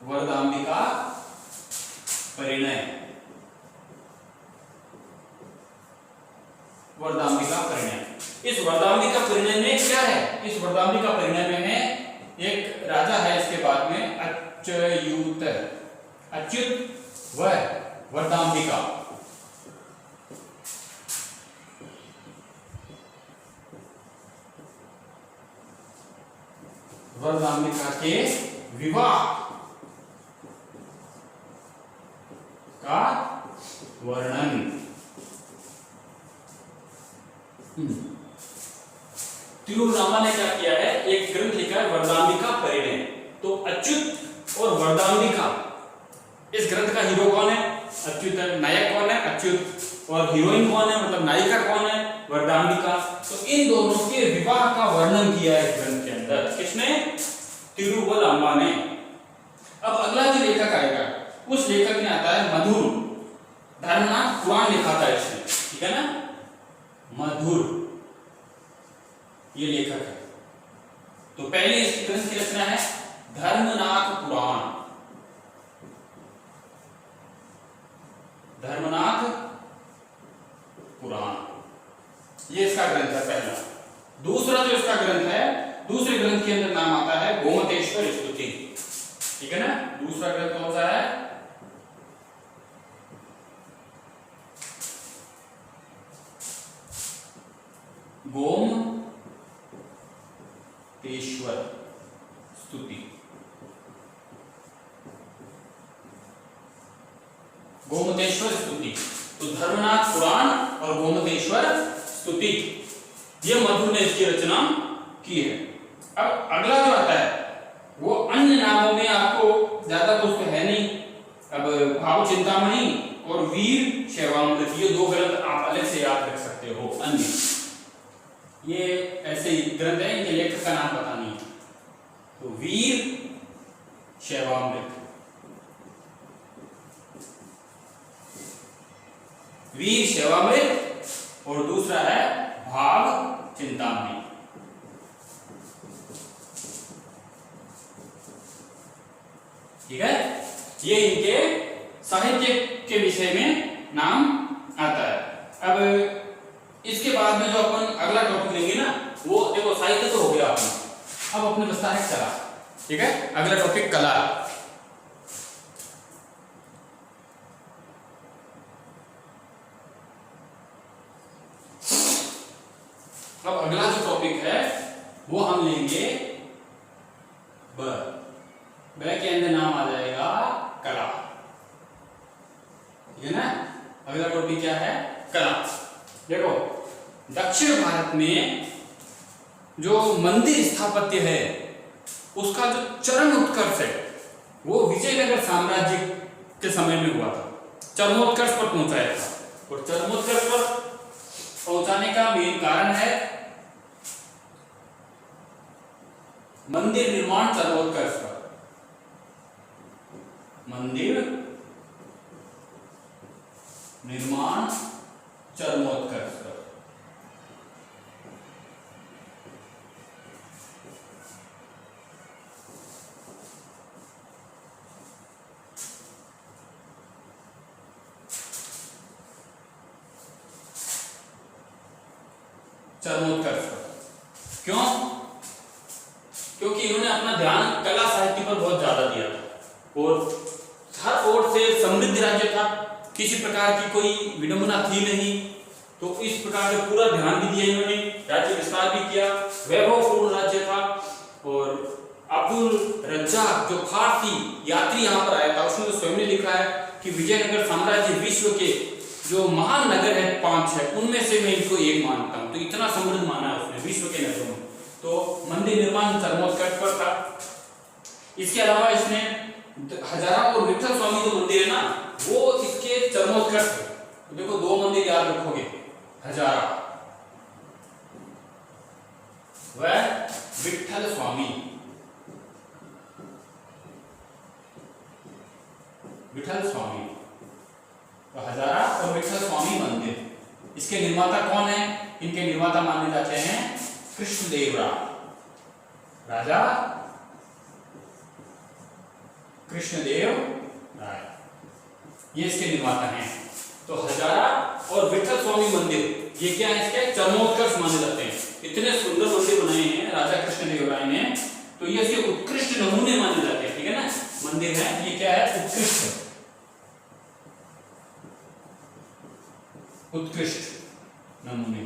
वरदांबिका परिणय, वरदांबिका परिणय। इस वरदांबिका परिणय में क्या है, इस वरदांबिका परिणय में है एक राजा है, इसके बाद में अच्युत, अच्युत व वरदांबिका, वरदांबिका के विवाह का वर्णन। तिरुवलांबा ने क्या किया है, एक ग्रंथ लिखा है वरदांबिका परिणय। तो अच्युत और वरदांबिका, इस ग्रंथ का हीरो कौन है, अच्युत है। नायक कौन है? अच्युत। और हीरोइन कौन है, मतलब नायिका कौन है? वरदांबिका। तो इन दोनों के विवाह का वर्णन किया है इस ग्रंथ के अंदर। किसने? तिरुवल्लुवर ने। अब अगला जो लेखक आएगा उस लेखक में आता है मधुर। धर्मनाथ पुराण लिखा था इसने, ठीक है ना? मधुर ये लेखक है। तो पहले इस ग्रंथ की रचना है धर्मनाथ पुराण। धर्मनाथ पुराण ये इसका ग्रंथ है पहला। दूसरा जो इसका ग्रंथ है, दूसरे ग्रंथ के अंदर नाम आता है गोमतेश्वर स्तुति, ठीक है ना? दूसरा ग्रंथ कौन सा है? गोमतेश्वर स्तुति। गोमतेश्वर स्तुति। तो धर्मनाथ पुराण और गोमतेश्वर स्तुति ये मधुर ने इसकी रचना की है। अब अगला जो आता है वो अन्य नामों में आपको ज्यादा कुछ तो है नहीं। अब भाव चिंतामणि और वीर शैवामृत ये दो ग्रंथ आप अलग से याद रख सकते हो। अन्य ये ऐसे ही ग्रंथ है, इनके लेखक का नाम पता नहीं। तो वीर शैवामृत, वीर शैवामृत और दूसरा है भाव चिंतामणि। ठीक है, ये इनके साहित्य के विषय में नाम आता है। अब इसके बाद में जो अपन अगला टॉपिक लेंगे ना, वो देखो साहित्य तो हो गया अपना, अब अपने बचता है कला। ठीक है, अगला टॉपिक कला। अब अगला जो टॉपिक है वो हम लेंगे ब के अंदर नाम आ जाएगा कला। ठीक है ना? अगला टॉपिक क्या है? कला। देखो दक्षिण भारत में जो मंदिर स्थापत्य है उसका जो चरम उत्कर्ष है वो विजयनगर साम्राज्य के समय में हुआ था। चरमोत्कर्ष पर पहुंचाया था, और चरमोत्कर्ष पर पहुंचाने का मेन कारण है मंदिर निर्माण चरमोत्कर्ष पर। मंदिर निर्माण चरमोत्कर्ष पर। चरमोत्कर्ष पर क्यों? क्योंकि इन्होंने अपना ध्यान कला साहित्य पर बहुत ज्यादा दिया था, और हर ओर से समृद्ध राज्य था, किसी प्रकार की कोई विडंबना थी नहीं। तो इस प्रकार से पूरा ध्यान भी दिया इन्होंने, राज्य विस्तार भी किया, वैभवपूर्ण राज्य था। और अब्दुल रज्जाक जो फारसी यात्री यहाँ पर आया था उसने तो स्वयं ने लिखा है कि विजयनगर साम्राज्य विश्व के जो महान नगर है 5-6 उनमें से मैं इनको एक मानता हूँ। तो इतना समृद्ध माना है उसने विश्व के नगरों में। तो मंदिर निर्माण चरमोत्कर्ष पर था। इसके अलावा इसने हजारा और विठल स्वामी जो मंदिर है ना वो इसके चरमोत्कर्ष है। तो देखो दो मंदिर याद रखोगे, हजारा व विठल स्वामी। विठल स्वामी तो हजारा और विठल स्वामी मंदिर, इसके निर्माता कौन है? इनके निर्माता माने जाते हैं कृष्णदेव राय, राजा कृष्णदेव राय, ये इसके निर्माता हैं। तो हजारा और विठल स्वामी मंदिर ये क्या है? इसके चरमोत्कर्ष माने जाते हैं। इतने सुंदर मंदिर बनाए हैं राजा कृष्णदेव राय ने, तो ये इसके उत्कृष्ट नमूने माने जाते हैं। ठीक है ना? मंदिर है ये क्या है? उत्कृष्ट, उत्कृष्ट नमूने।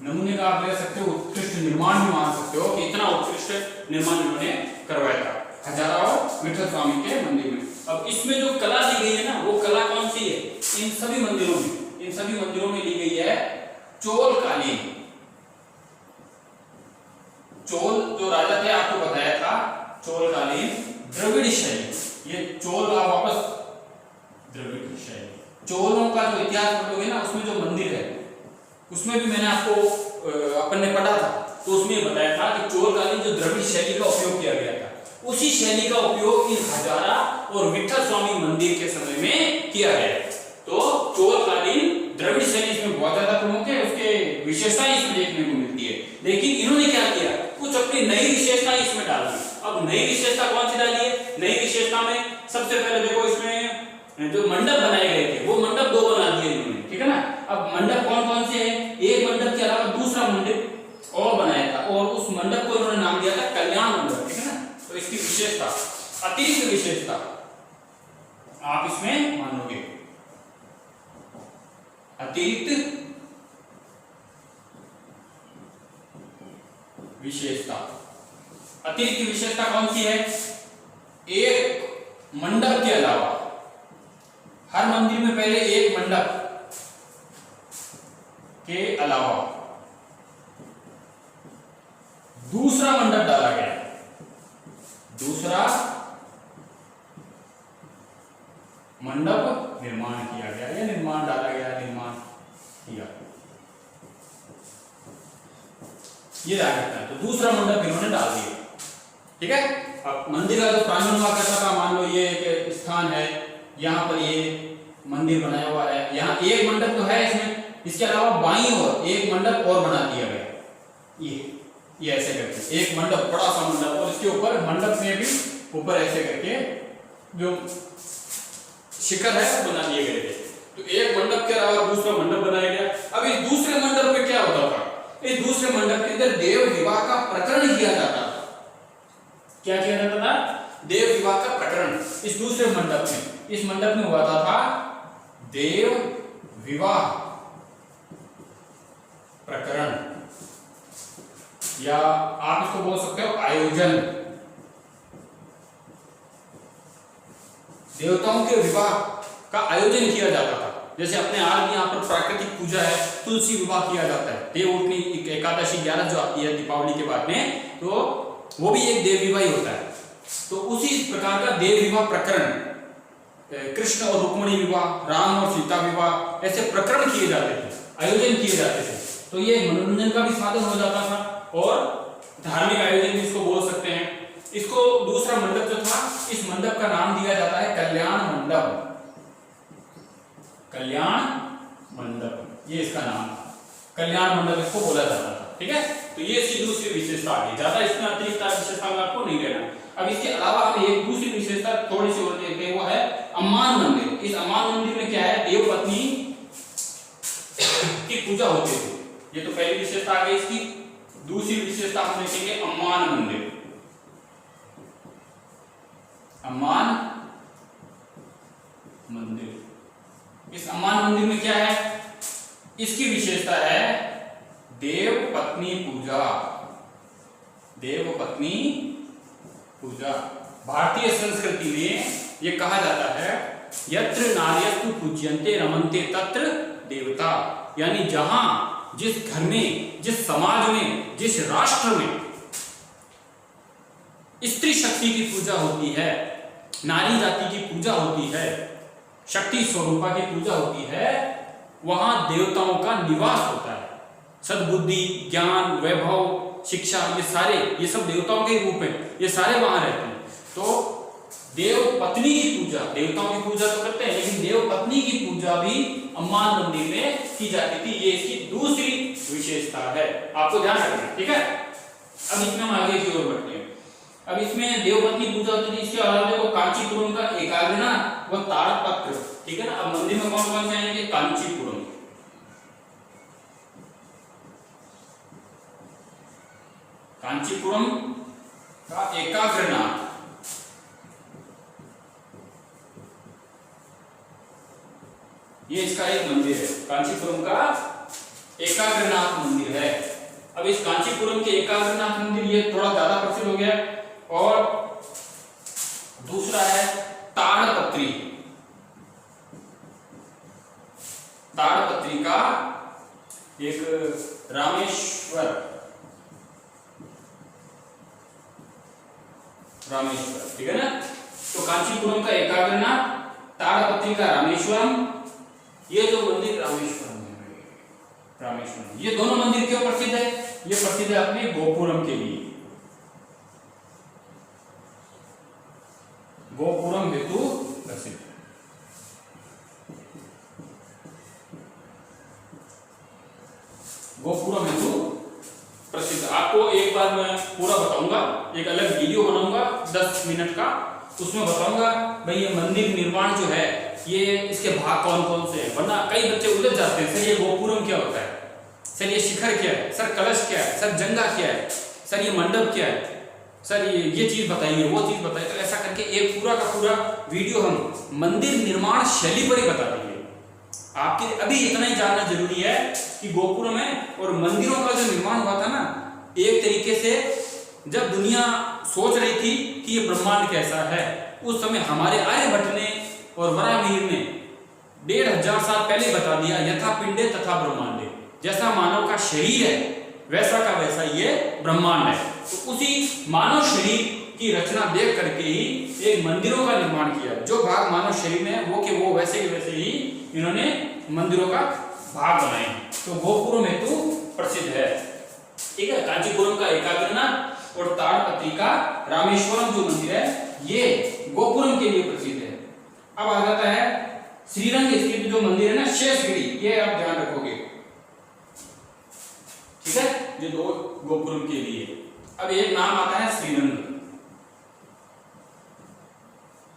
नमूने का आप ले सकते हो, उत्कृष्ट निर्माण भी मान सकते हो कि इतना उत्कृष्ट निर्माण इन्होंने करवाया था हजारा और विठल स्वामी के मंदिर में। अब इसमें जो कला ली गई है ना वो कला कौन सी है? इन सभी मंदिरों में ली गई है चोल कालीन। चोल जो राजा थे आपको बताया था, चोल कालीन द्रविड़ शैली। ये चोल आप वापस द्रविड़ शैली। चोलों का जो इतिहास पढ़ोगे ना, उसमें जो मंदिर है उसमें भी मैंने आपको अपन ने पढ़ा था, तो उसमें बताया था कि चोलकालीन जो द्रविड़ शैली का उपयोग किया गया था, उसी शैली का उपयोग इन हजारा और विठल स्वामी मंदिर के समय में किया गया। तो चोलकालीन द्रविड़ शैली इसमें बहुत ज्यादा प्रमुख है, उसके विशेषताएं इसमें देखने को मिलती है। लेकिन इन्होंने क्या किया, कुछ अपनी नई विशेषताएं इसमें डाल दी। अब नई विशेषता कौन सी डाली है? नई विशेषता में सबसे पहले देखो, इसमें जो मंडप बनाए गए थे वो मंडप 2 बना दिए इन्होंने, ठीक है ना। अब मंडप कौन कौन से हैं? एक मंडप के अलावा दूसरा मंडप और बनाया था, और उस मंडप को इन्होंने नाम दिया था कल्याण मंडप, ठीक है ना। तो इसकी विशेषता, अतिरिक्त विशेषता आप इसमें मानोगे, अतिरिक्त विशेषता। अतिरिक्त विशेषता कौन सी है? एक मंडप के अलावा, हर मंदिर में पहले एक मंडप के अलावा दूसरा मंडप डाला गया, दूसरा मंडप निर्माण किया गया, या निर्माण डाला गया, निर्माण किया, ये ध्यान रखना है। तो दूसरा मंडप इन्होंने डाल दिया, ठीक है। अब मंदिर का जो प्रांगण हुआ करता था, मान लो ये एक स्थान है, यहाँ पर ये मंदिर बनाया हुआ है, यहाँ एक मंडप तो है इसमें, इसके अलावा बाईं ओर एक मंडप और बना दिया गया, ये ऐसे करके एक मंडप, बड़ा सा मंडप, और इसके ऊपर मंडप में भी ऊपर ऐसे करके जो शिखर है वो बना दिए गए थे। तो एक मंडप के अलावा दूसरा मंडप बनाया गया। अब इस दूसरे मंडप में क्या होता था? इस दूसरे मंडप के अंदर देव विवाह का प्रकरण किया जाता था। क्या किया जाता था? देव विवाह का प्रकरण इस दूसरे मंडप में, इस मंडप में हुआ था देव विवाह प्रकरण, या आप इसको बोल सकते हो आयोजन। देवताओं के विवाह का आयोजन किया जाता था। जैसे अपने आज यहाँ पर प्राकृतिक पूजा है, तुलसी विवाह किया जाता है, देवउठनी एकादशी 11 जो आती है दीपावली के बाद में, तो वो भी एक देव विवाह ही होता है। तो उसी प्रकार का देव विवाह प्रकरण, कृष्ण और रुक्मिणी विवाह, राम और सीता विवाह, ऐसे प्रकरण किए जाते थे, आयोजन किए जाते थे। तो ये मनोरंजन का भी साधन हो जाता था और धार्मिक आयोजन भी इसको बोल सकते हैं। इसको दूसरा मंडप जो था, इस मंडप का नाम दिया जाता है कल्याण मंडप। कल्याण मंडप ये इसका नाम था, कल्याण मंडप इसको बोला जाता था, ठीक है। तो ये इसकी दूसरी विशेषता आ गई, ज्यादा इसमें अतिरिक्त विशेषता में आपको नहीं लेना। अब इसके अलावा हम एक दूसरी विशेषता थोड़ी सी और देखते हैं, वो है अम्मान मंदिर। इस अम्मान मंदिर में क्या है? देव पत्नी की पूजा होती थी। ये तो पहली विशेषता आ गई इसकी। दूसरी विशेषता हम देखेंगे अम्मान मंदिर। अम्मान मंदिर, इस अम्मान मंदिर में क्या है? इसकी विशेषता है देव पत्नी पूजा। देव पत्नी पूजा भारतीय संस्कृति में ये कहा जाता है, यत्र नार्यस्तु पूज्यन्ते रमन्ते तत्र देवता। यानी जहां, जिस घर में, जिस समाज में, जिस राष्ट्र में स्त्री शक्ति की पूजा होती है, नारी जाति की पूजा होती है, शक्ति स्वरूपा की पूजा होती है, वहां देवताओं का निवास होता है। सद्बुद्धि, ज्ञान, वैभव, शिक्षा, ये सब देवताओं के रूप हैं, ये सारे वहां रहते हैं। तो देव पत्नी की पूजा, देवताओं की पूजा तो करते हैं, लेकिन देव पत्नी की पूजा भी अम्मान मंदिर में की जाती थी। ये इसकी दूसरी विशेषता है, आपको ध्यान रखना है, ठीक है। अब इसमें हम आगे की ओर बढ़ते हैं। अब इसमें देवपत्नी पूजा होती थी। इसके अलावा देखो कांचीपुरम का एकाग्रनाथ व ताड़पत्र, ठीक है ना। अब मंदिर में कौन कौन से आएंगे? कांचीपुरम, कांचीपुरम का एकाग्रनाथ, ये इसका एक मंदिर है। कांचीपुरम का एकाग्रनाथ मंदिर है। अब इस कांचीपुरम के एकाग्रनाथ मंदिर ये थोड़ा ज्यादा प्रसिद्ध हो गया। और दूसरा है ताड़पत्री। ताड़पत्री का एक रामेश्वर, ठीक है ना। तो कांचीपुरम का एकाग्रनाथ, ताड़पत्री रामेश्वरम, ये जो मंदिर रामेश्वरम है, रामेश्वरम, ये दोनों मंदिर क्यों प्रसिद्ध है? ये प्रसिद्ध है अपने गोपुरम के लिए, गोपुरम हेतु प्रसिद्ध। गोपुरम हेतु प्रसिद्ध। आपको एक बार मैं पूरा बताऊंगा, एक अलग वीडियो बनाऊंगा 10 मिनट का, उसमें बताऊंगा भाई ये मंदिर निर्माण जो है ये इसके भाग कौन कौन से हैं, वरना कई बच्चे उलझ जाते हैं, सर ये गोपुरम क्या होता है, सर ये शिखर क्या है, सर कलश क्या है, सर जंगा क्या है, सर ये मंडप क्या है, सर ये चीज बताइए, वो चीज बताइए। तो ऐसा करके एक पूरा का पूरा वीडियो हम मंदिर निर्माण शैली पर ही बता देंगे। आपके अभी इतना ही जानना जरूरी है कि गोपुरम में और मंदिरों का जो निर्माण हुआ था ना, एक तरीके से जब दुनिया सोच रही थी कि ये ब्रह्मांड कैसा है, उस समय हमारे आर्यभट्ट ने और वराहमिहिर ने 1500 साल पहले बता दिया, यथा पिंडे तथा ब्रह्मांडे, जैसा मानव का शरीर है वैसा का वैसा ये ब्रह्मांड है। तो उसी मानव शरीर की रचना देख करके ही एक मंदिरों का निर्माण किया, जो भाग मानव शरीर में वो के वो वैसे के वैसे ही इन्होंने मंदिरों का भाग बनाए। तो गोपुरम हेतु प्रसिद्ध है, ठीक है। कांचीपुरम का एकाग्रनाथ और ताड़पत्री का रामेश्वरम जो मंदिर है ये गोपुरम के लिए प्रसिद्ध है। अब आ जाता है श्रीरंग स्थित जो मंदिर है ना शेषगिरी, ये आप ध्यान रखोगे, ठीक है, ये दो गोपुरम के लिए। अब एक नाम आता है श्रीरंग,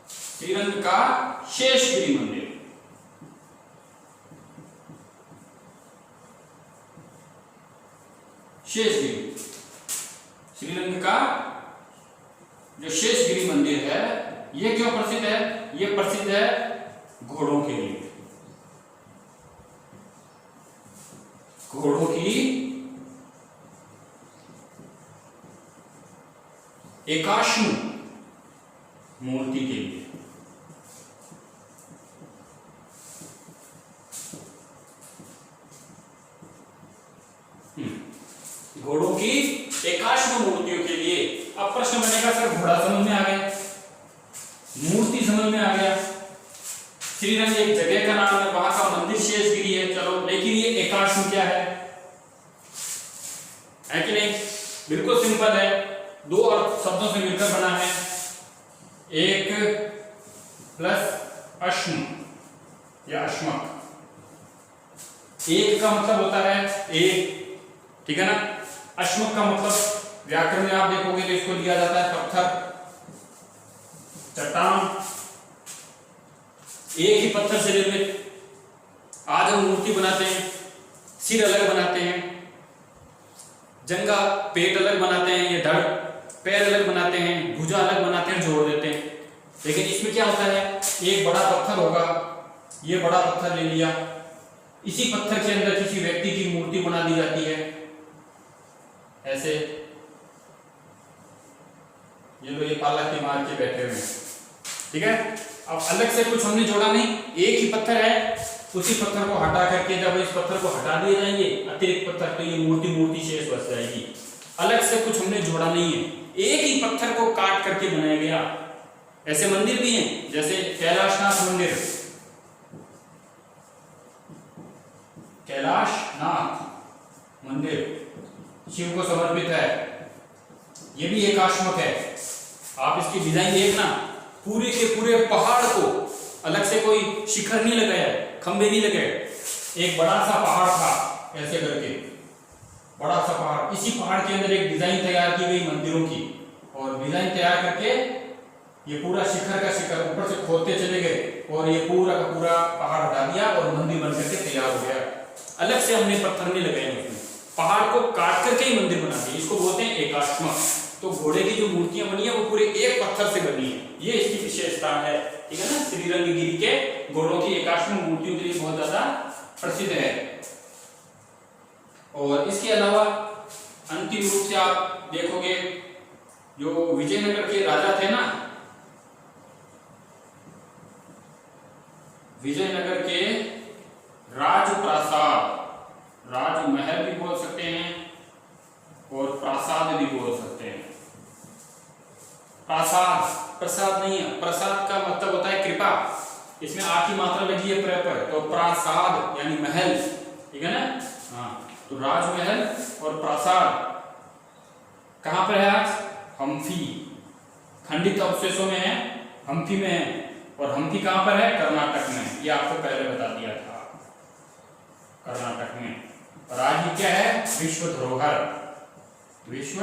श्रीरंग का शेषगिरी मंदिर। शेषगिरी, श्रीरंग का जो शेषगिरी मंदिर है ये क्यों प्रसिद्ध है? ये प्रसिद्ध है घोड़ों के लिए, घोड़ों की एकाश्म मूर्ति के लिए। घोड़ों की एकाश्म मूर्तियों के लिए। अब प्रश्न बनेगा सर घोड़ा समझ में आ गया, मूर्ति समझ में आ गया, श्रीरंग एक जगह का नाम है, वहां का मंदिर शेषगिरी है, चलो, लेकिन ये एकाश्म क्या है कि नहीं? बिल्कुल सिंपल है, दो और शब्दों से मिलकर बना है, एक प्लस अश्म या अश्मक। एक का मतलब होता है एक, ठीक है ना। अश्मक का मतलब व्याकरण में आप देखोगे तो इसको लिया जाता है पत्थर, चट्टान, एक ही पत्थर से निर्मित। आज हम मूर्ति बनाते हैं, सिर अलग बनाते हैं, जंगा पेट अलग बनाते हैं, ये धड़ पैर अलग बनाते हैं, भुजा अलग बनाते हैं, जोड़ देते हैं। लेकिन इसमें क्या होता है, एक बड़ा पत्थर होगा, ये बड़ा पत्थर ले लिया, इसी पत्थर के अंदर किसी व्यक्ति की मूर्ति बना दी जाती है, ऐसे ये लो, ये पालक की मार के बैठे हुए, ठीक है। अब अलग से कुछ हमने जोड़ा नहीं, एक ही पत्थर है, उसी पत्थर को हटा करके जब इस पत्थर को हटा दिए जाएंगे अतिरिक्त पत्थर, तो ये मूर्ति शेष बच जाएगी। अलग से कुछ हमने जोड़ा नहीं है, एक ही पत्थर को काट करके बनाया गया। ऐसे मंदिर भी हैं, जैसे कैलाशनाथ मंदिर, कैलाशनाथ मंदिर शिव को समर्पित है, ये भी एकाश्मक है। आप इसकी डिजाइन देखना, पूरे के पूरे पहाड़ को अलग से कोई शिखर नहीं लगाया, खंबे नहीं लगाए, एक बड़ा सा पहाड़ था, ऐसे करके बड़ा सा पहाड़, इसी पहाड़ के अंदर एक डिजाइन तैयार की गई मंदिरों की, और डिजाइन तैयार करके ये पूरा शिखर का शिखर ऊपर से खोदते चले गए और ये पूरा का पूरा पहाड़ हटा दिया और मंदिर बन करके तैयार हो गया। अलग से हमने पत्थर नहीं लगाए उसमें, पहाड़ को काट करके ही मंदिर बना दिए, इसको बोलते हैं एकाश्मक। तो घोड़े की जो मूर्तियां बनी है वो पूरे एक पत्थर से बनी है, ये इसकी विशेषता है, ठीक है ना। श्रीरंगगिरी के घोड़ों की एकाश्म मूर्तियों के लिए बहुत ज्यादा प्रसिद्ध है। और इसके अलावा अंतिम रूप से आप देखोगे जो विजयनगर के राजा थे ना, विजयनगर के राजप्रासाद, राजमहल भी बोल सकते हैं और प्रासाद भी बोल सकते हैं। प्रासाद, प्रसाद नहीं है, प्रसाद का मतलब होता है कृपा। इसमें आ की मात्रा लगी है प्र पर, तो प्रासाद यानी महल, ठीक है ना। हाँ, तो राजमहल और प्रासाद कहां पर है आज? हम्फी, खंडित अवशेषों में है, हम्फी में है। और हम्फी कहां पर है? कर्नाटक में। ये आपको पहले बता दिया था, कर्नाटक में। और आज ये क्या है? विश्व धरोहर, विश्व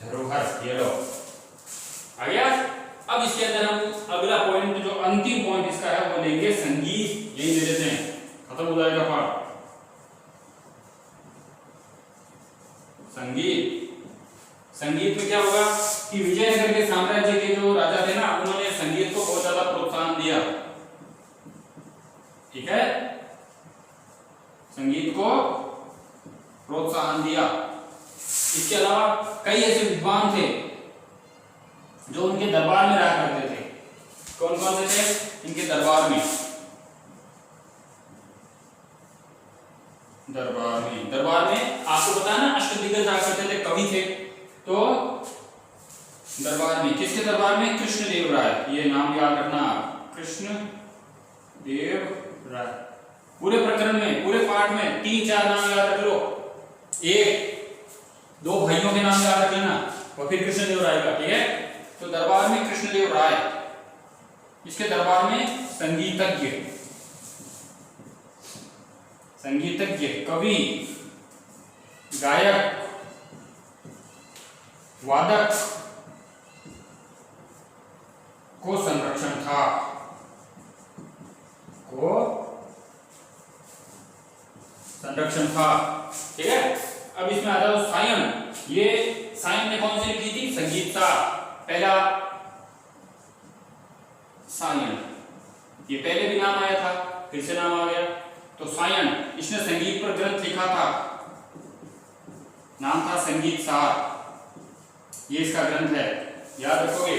धरोहर। ये लो आ गया। अब इसके अंदर हम अगला पॉइंट, जो अंतिम पॉइंट इसका है, वो लेंगे संगीत। यही दे देते हैं, खत्म हो जाएगा पाठ। संगीत, संगीत में क्या होगा कि विजयनगर के साम्राज्य के जो राजा थे ना, उन्होंने संगीत को बहुत ज्यादा प्रोत्साहन दिया, ठीक है, संगीत को प्रोत्साहन दिया। इसके अलावा कई ऐसे विद्वान थे जो उनके दरबार में रहा करते थे। कौन कौन से थे इनके दरबार में? दरबार में आपको पता है ना, अष्टदिग्गज रहा करते थे, कवि थे। तो दरबार में किसके दरबार में? कृष्णदेव राय। ये नाम याद रखना, कृष्णदेव राय। पूरे प्रकरण में, पूरे पाठ में 3-4 नाम याद रख लो। एक दो भाइयों के नाम याद रख लेना और फिर कृष्णदेव राय का, ठीक है। तो दरबार में कृष्णदेव राय, इसके दरबार में संगीतज्ञ, संगीतज्ञ, कवि, गायक, वादक को संरक्षण था, को संरक्षण था, ठीक है। अब इसमें आ जाओ सायन। ये सायन ने कौन सी लिखी थी? संगीत सा, पहला सायन। ये पहले भी नाम आया था, फिर से नाम आ गया। तो सायन, इसने संगीत पर ग्रंथ लिखा था, नाम था संगीत सार। ये इसका ग्रंथ है, याद रखोगे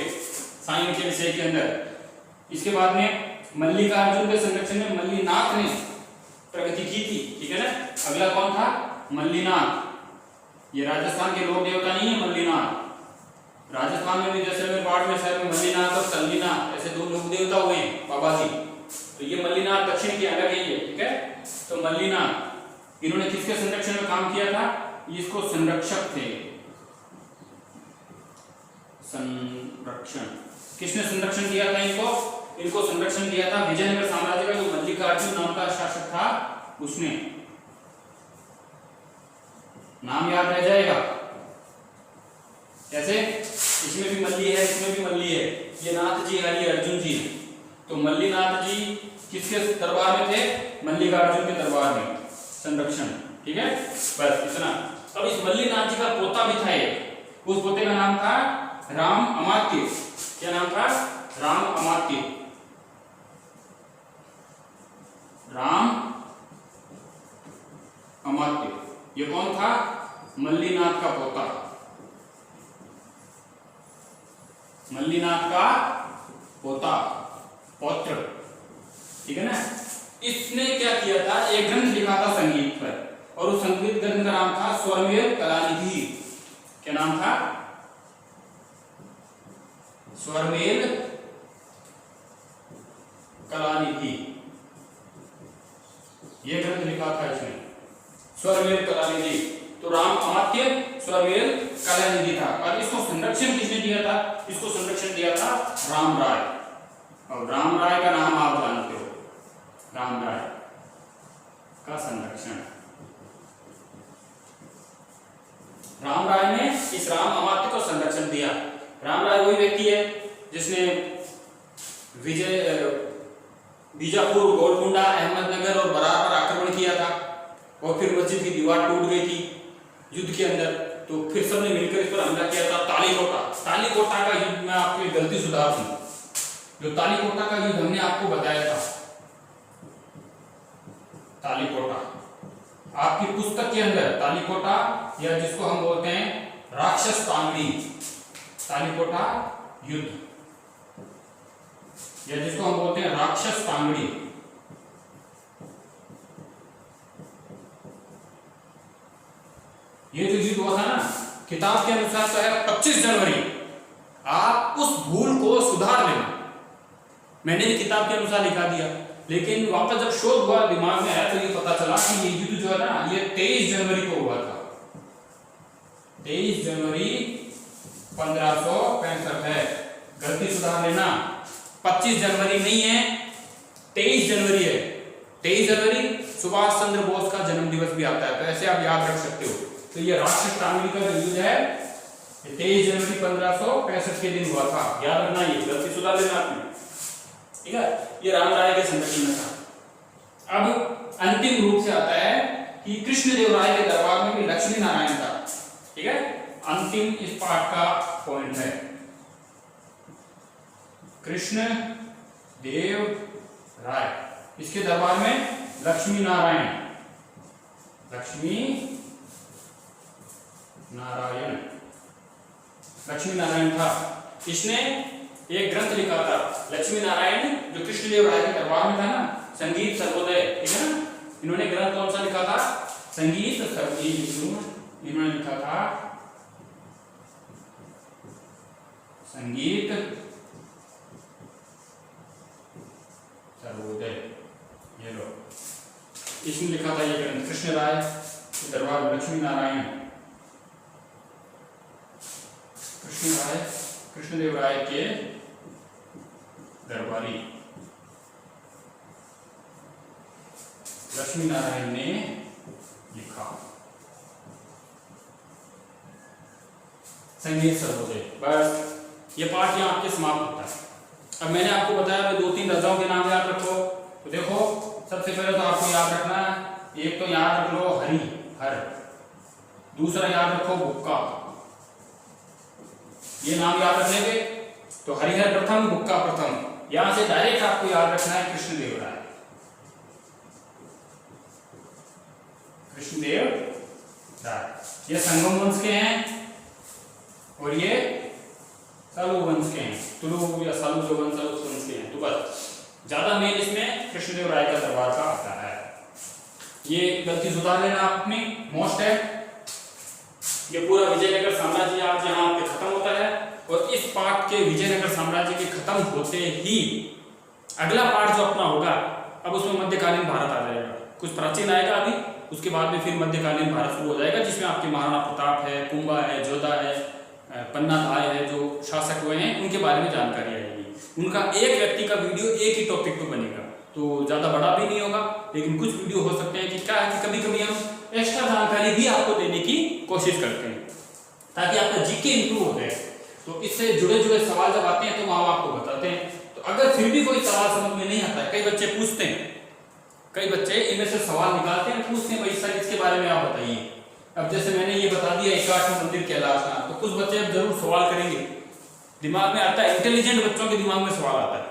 सायन के विषय के अंदर। इसके बाद में मल्लिकार्जुन के संरक्षण में मल्लिनाथ ने प्रगति की थी, ठीक है ना। अगला कौन था? मल्लिनाथ। ये राजस्थान के लोक देवता नहीं है मल्लिनाथ। राजस्थान में भी जैसे बाड़मेर शहर में मल्लिनाथ और सल्लीनाथ ऐसे 2 लोक देवता हुए हैं बाबा जी। तो ये मल्लिनाथ दक्षिण के अलग है, ये ठीक है। तो मल्लिनाथ, इन्होंने किसके संरक्षण में काम किया था? इसको संरक्षक थे, संरक्षण। किसने संरक्षण दिया था इनको? इनको संरक्षण दिया था विजयनगर साम्राज्य का जो मल्लिकार्जुन नाम का शासक था, उसने। नाम याद रह जाएगा कैसे? इसमें भी मल्ली है, इसमें भी मल्ली है। ये नाथ जी है, ये अर्जुन जी है। तो मल्लिनाथ जी किसके दरबार में थे? मल्लिकार्जुन के दरबार में संरक्षण, ठीक है। बस इतना। अब इस मल्लिनाथ जी का पोता भी था एक, उस पोते का नाम था राम अमात्य। क्या नाम था? राम अमात्य। राम अमात्य, ये कौन था? मल्लिनाथ का पोता, मल्लिनाथ का पोता, पौत्र, ठीक है ना। इसने क्या किया था? एक ग्रंथ लिखा था संगीत पर, और उस संगीत ग्रंथ का नाम था स्वरमेल कलानिधि। क्या नाम था? स्वरमेल कलानिधि। ये ग्रंथ लिखा था इसने, स्वरमेल कलानिधि। तो राम अमात्य स्वरमेल कलानिधि था। और इसको संरक्षण किसने दिया था? इसको संरक्षण दिया था राम राय। और राम राय का नाम आप जानते हो, राम राय का संरक्षण। राम राय ने इस राम अमात्य को संरक्षण दिया। राम राय वही व्यक्ति है जिसने बीजापुर, गोलकुंडा, अहमदनगर और बरार पर आक्रमण किया था, और फिर मस्जिद की दीवार टूट गई थी युद्ध के अंदर। तो फिर सबने मिलकर इस पर हमला किया था। तालीकोटा, तालीकोटा का युद्ध, मैं आपकी गलती सुधार दूं, जो तालीकोटा का युद्ध हमने आपको बताया था, तालीकोटा आपकी पुस्तक के अंदर, तालीकोटा या जिसको हम बोलते हैं राक्षस तांगड़ी, तालीकोटा युद्ध या जिसको हम बोलते हैं राक्षस तांगड़ी, ये जो युद्ध हुआ था ना, किताब के अनुसार तो है 25 जनवरी। आप उस भूल को सुधार लेना, मैंने भी किताब के अनुसार लिखा दिया, लेकिन वापस जब शोध हुआ दिमाग में आया तो ये पता चला कि ये युद्ध जो है ना ये 23 जनवरी को हुआ था। 23 जनवरी 1565 है, गलती सुधार लेना, 25 जनवरी नहीं है, 23 जनवरी है। 23 जनवरी सुभाष चंद्र बोस का जन्म दिवस भी आता है, तो ऐसे आप याद रख सकते हो। तो ये राष्ट्रपति का जो युद्ध है 23 जनवरी 1565 के दिन हुआ था, याद रखना, ये गलती सुधार लेना आपने, ठीक है। ये रामराय के संगठन में था। अब अंतिम रूप से आता है कि कृष्णदेवराय के दरबार में भी लक्ष्मी नारायण था, ठीक है। अंतिम इस पाठ का पॉइंट है कृष्ण देव राय, इसके दरबार में लक्ष्मी नारायण, लक्ष्मी नारायण, लक्ष्मी नारायण था। इसने एक ग्रंथ लिखा था लक्ष्मी नारायण, जो कृष्णदेव राय के दरबार में था ना, संगीत सर्वोदय, ठीक है ना। इन्होंने ग्रंथ कौन सा लिखा था? संगीत सर्वोदय। इन्होंने लिखा था संगीत सर्वोदय, ये लो, इसने लिखा था ये ग्रंथ कृष्ण राय के दरबार में लक्ष्मी नारायण, कृष्णदेव राय के दरबारी लक्ष्मी नारायण ने लिखा संगीत सर्वोदय। बस ये पाठ यहाँ आपके समाप्त होता है। अब मैंने आपको बताया कि 2-3 राजाओं के नाम याद रखो। तो देखो सबसे पहले तो आपको याद रखना है, एक तो याद रख लो हर, दूसरा याद रखो बुक्का, ये नाम याद रख लेंगे तो हरिहर प्रथम, बुक्का प्रथम। यहां से डायरेक्ट आपको याद रखना है कृष्णदेव राय, कृष्णदेव राय। ये संगम वंश के हैं और ये सालू वंश के हैं, तुलु या सालू जो वंश है उस वंश के हैं। तो बस ज्यादा मेन इसमें कृष्णदेव राय का दरबार का आता है। ये गलती सुधार लेना अपनी, मोस्ट है। ये पूरा विजयनगर साम्राज्य आज यहाँ पे खत्म होता है और इस पार्ट के विजयनगर साम्राज्य के खत्म होते ही अगला पार्ट जो अपना होगा, अब उसमें मध्यकालीन भारत आ जाएगा। कुछ प्राचीन आएगा अभी, उसके बाद में फिर मध्यकालीन भारत शुरू हो जाएगा, जिसमें आपके महाराणा प्रताप है, कुंभा है, जोधा है, पन्ना धाय है, जो शासक हुए हैं उनके बारे में जानकारी आएगी। उनका एक व्यक्ति का वीडियो एक ही टॉपिक पे बनेगा, तो ज्यादा बड़ा भी नहीं होगा, लेकिन कुछ वीडियो हो सकते हैं कि क्या है कि कभी कभी हम एक्स्ट्रा जानकारी भी आपको देने की कोशिश करते हैं ताकि आपका जीके इंप्रूव हो जाए। तो इससे जुड़े जुड़े सवाल जब आते हैं तो वहां आपको बताते हैं। तो अगर फिर भी कोई सवाल समझ में नहीं आता है, कई बच्चे पूछते हैं, कई बच्चे इनमें से सवाल निकालते हैं, पूछते हैं भाई सर इसके बारे में आप बताइए। अब जैसे मैंने ये बता दिया एकाश्म मंदिर कैलाशनाथ, तो कुछ बच्चे अब जरूर सवाल करेंगे, दिमाग में आता है, इंटेलिजेंट बच्चों के दिमाग में सवाल आता है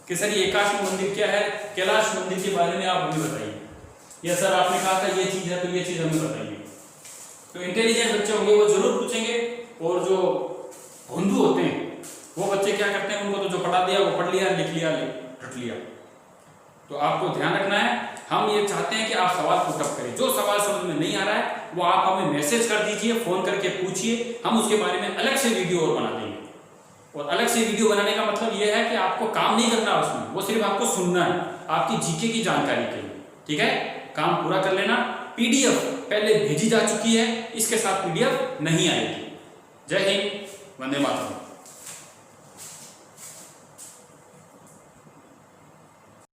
कि सर ये एकाश्म मंदिर क्या है, कैलाश मंदिर के बारे में आप हमें बताइए, या सर आपने कहा था ये चीज है तो ये चीज हमें बताइए। तो इंटेलिजेंट बच्चे होंगे वो जरूर पूछेंगे, और जो भोंदू होते हैं वो बच्चे क्या करते हैं, उनको तो जो पढ़ा दिया वो पढ़ लिया, लिख लिया, रट लिया। तो आपको ध्यान रखना है, हम ये चाहते हैं कि आप सवाल पुटअप करें। जो सवाल समझ में नहीं आ रहा है वो आप हमें मैसेज कर दीजिए, फोन करके पूछिए, हम उसके बारे में अलग से वीडियो और बना देंगे। और अलग से वीडियो बनाने का मतलब ये है कि आपको काम नहीं करना उसमें, वो सिर्फ आपको सुनना है, आपकी जीके की जानकारी के लिए, ठीक है। काम पूरा कर लेना। पीडीएफ पहले भेजी जा चुकी है, इसके साथ पीडीएफ नहीं आएगी। जय हिंद, वंदे मातरम।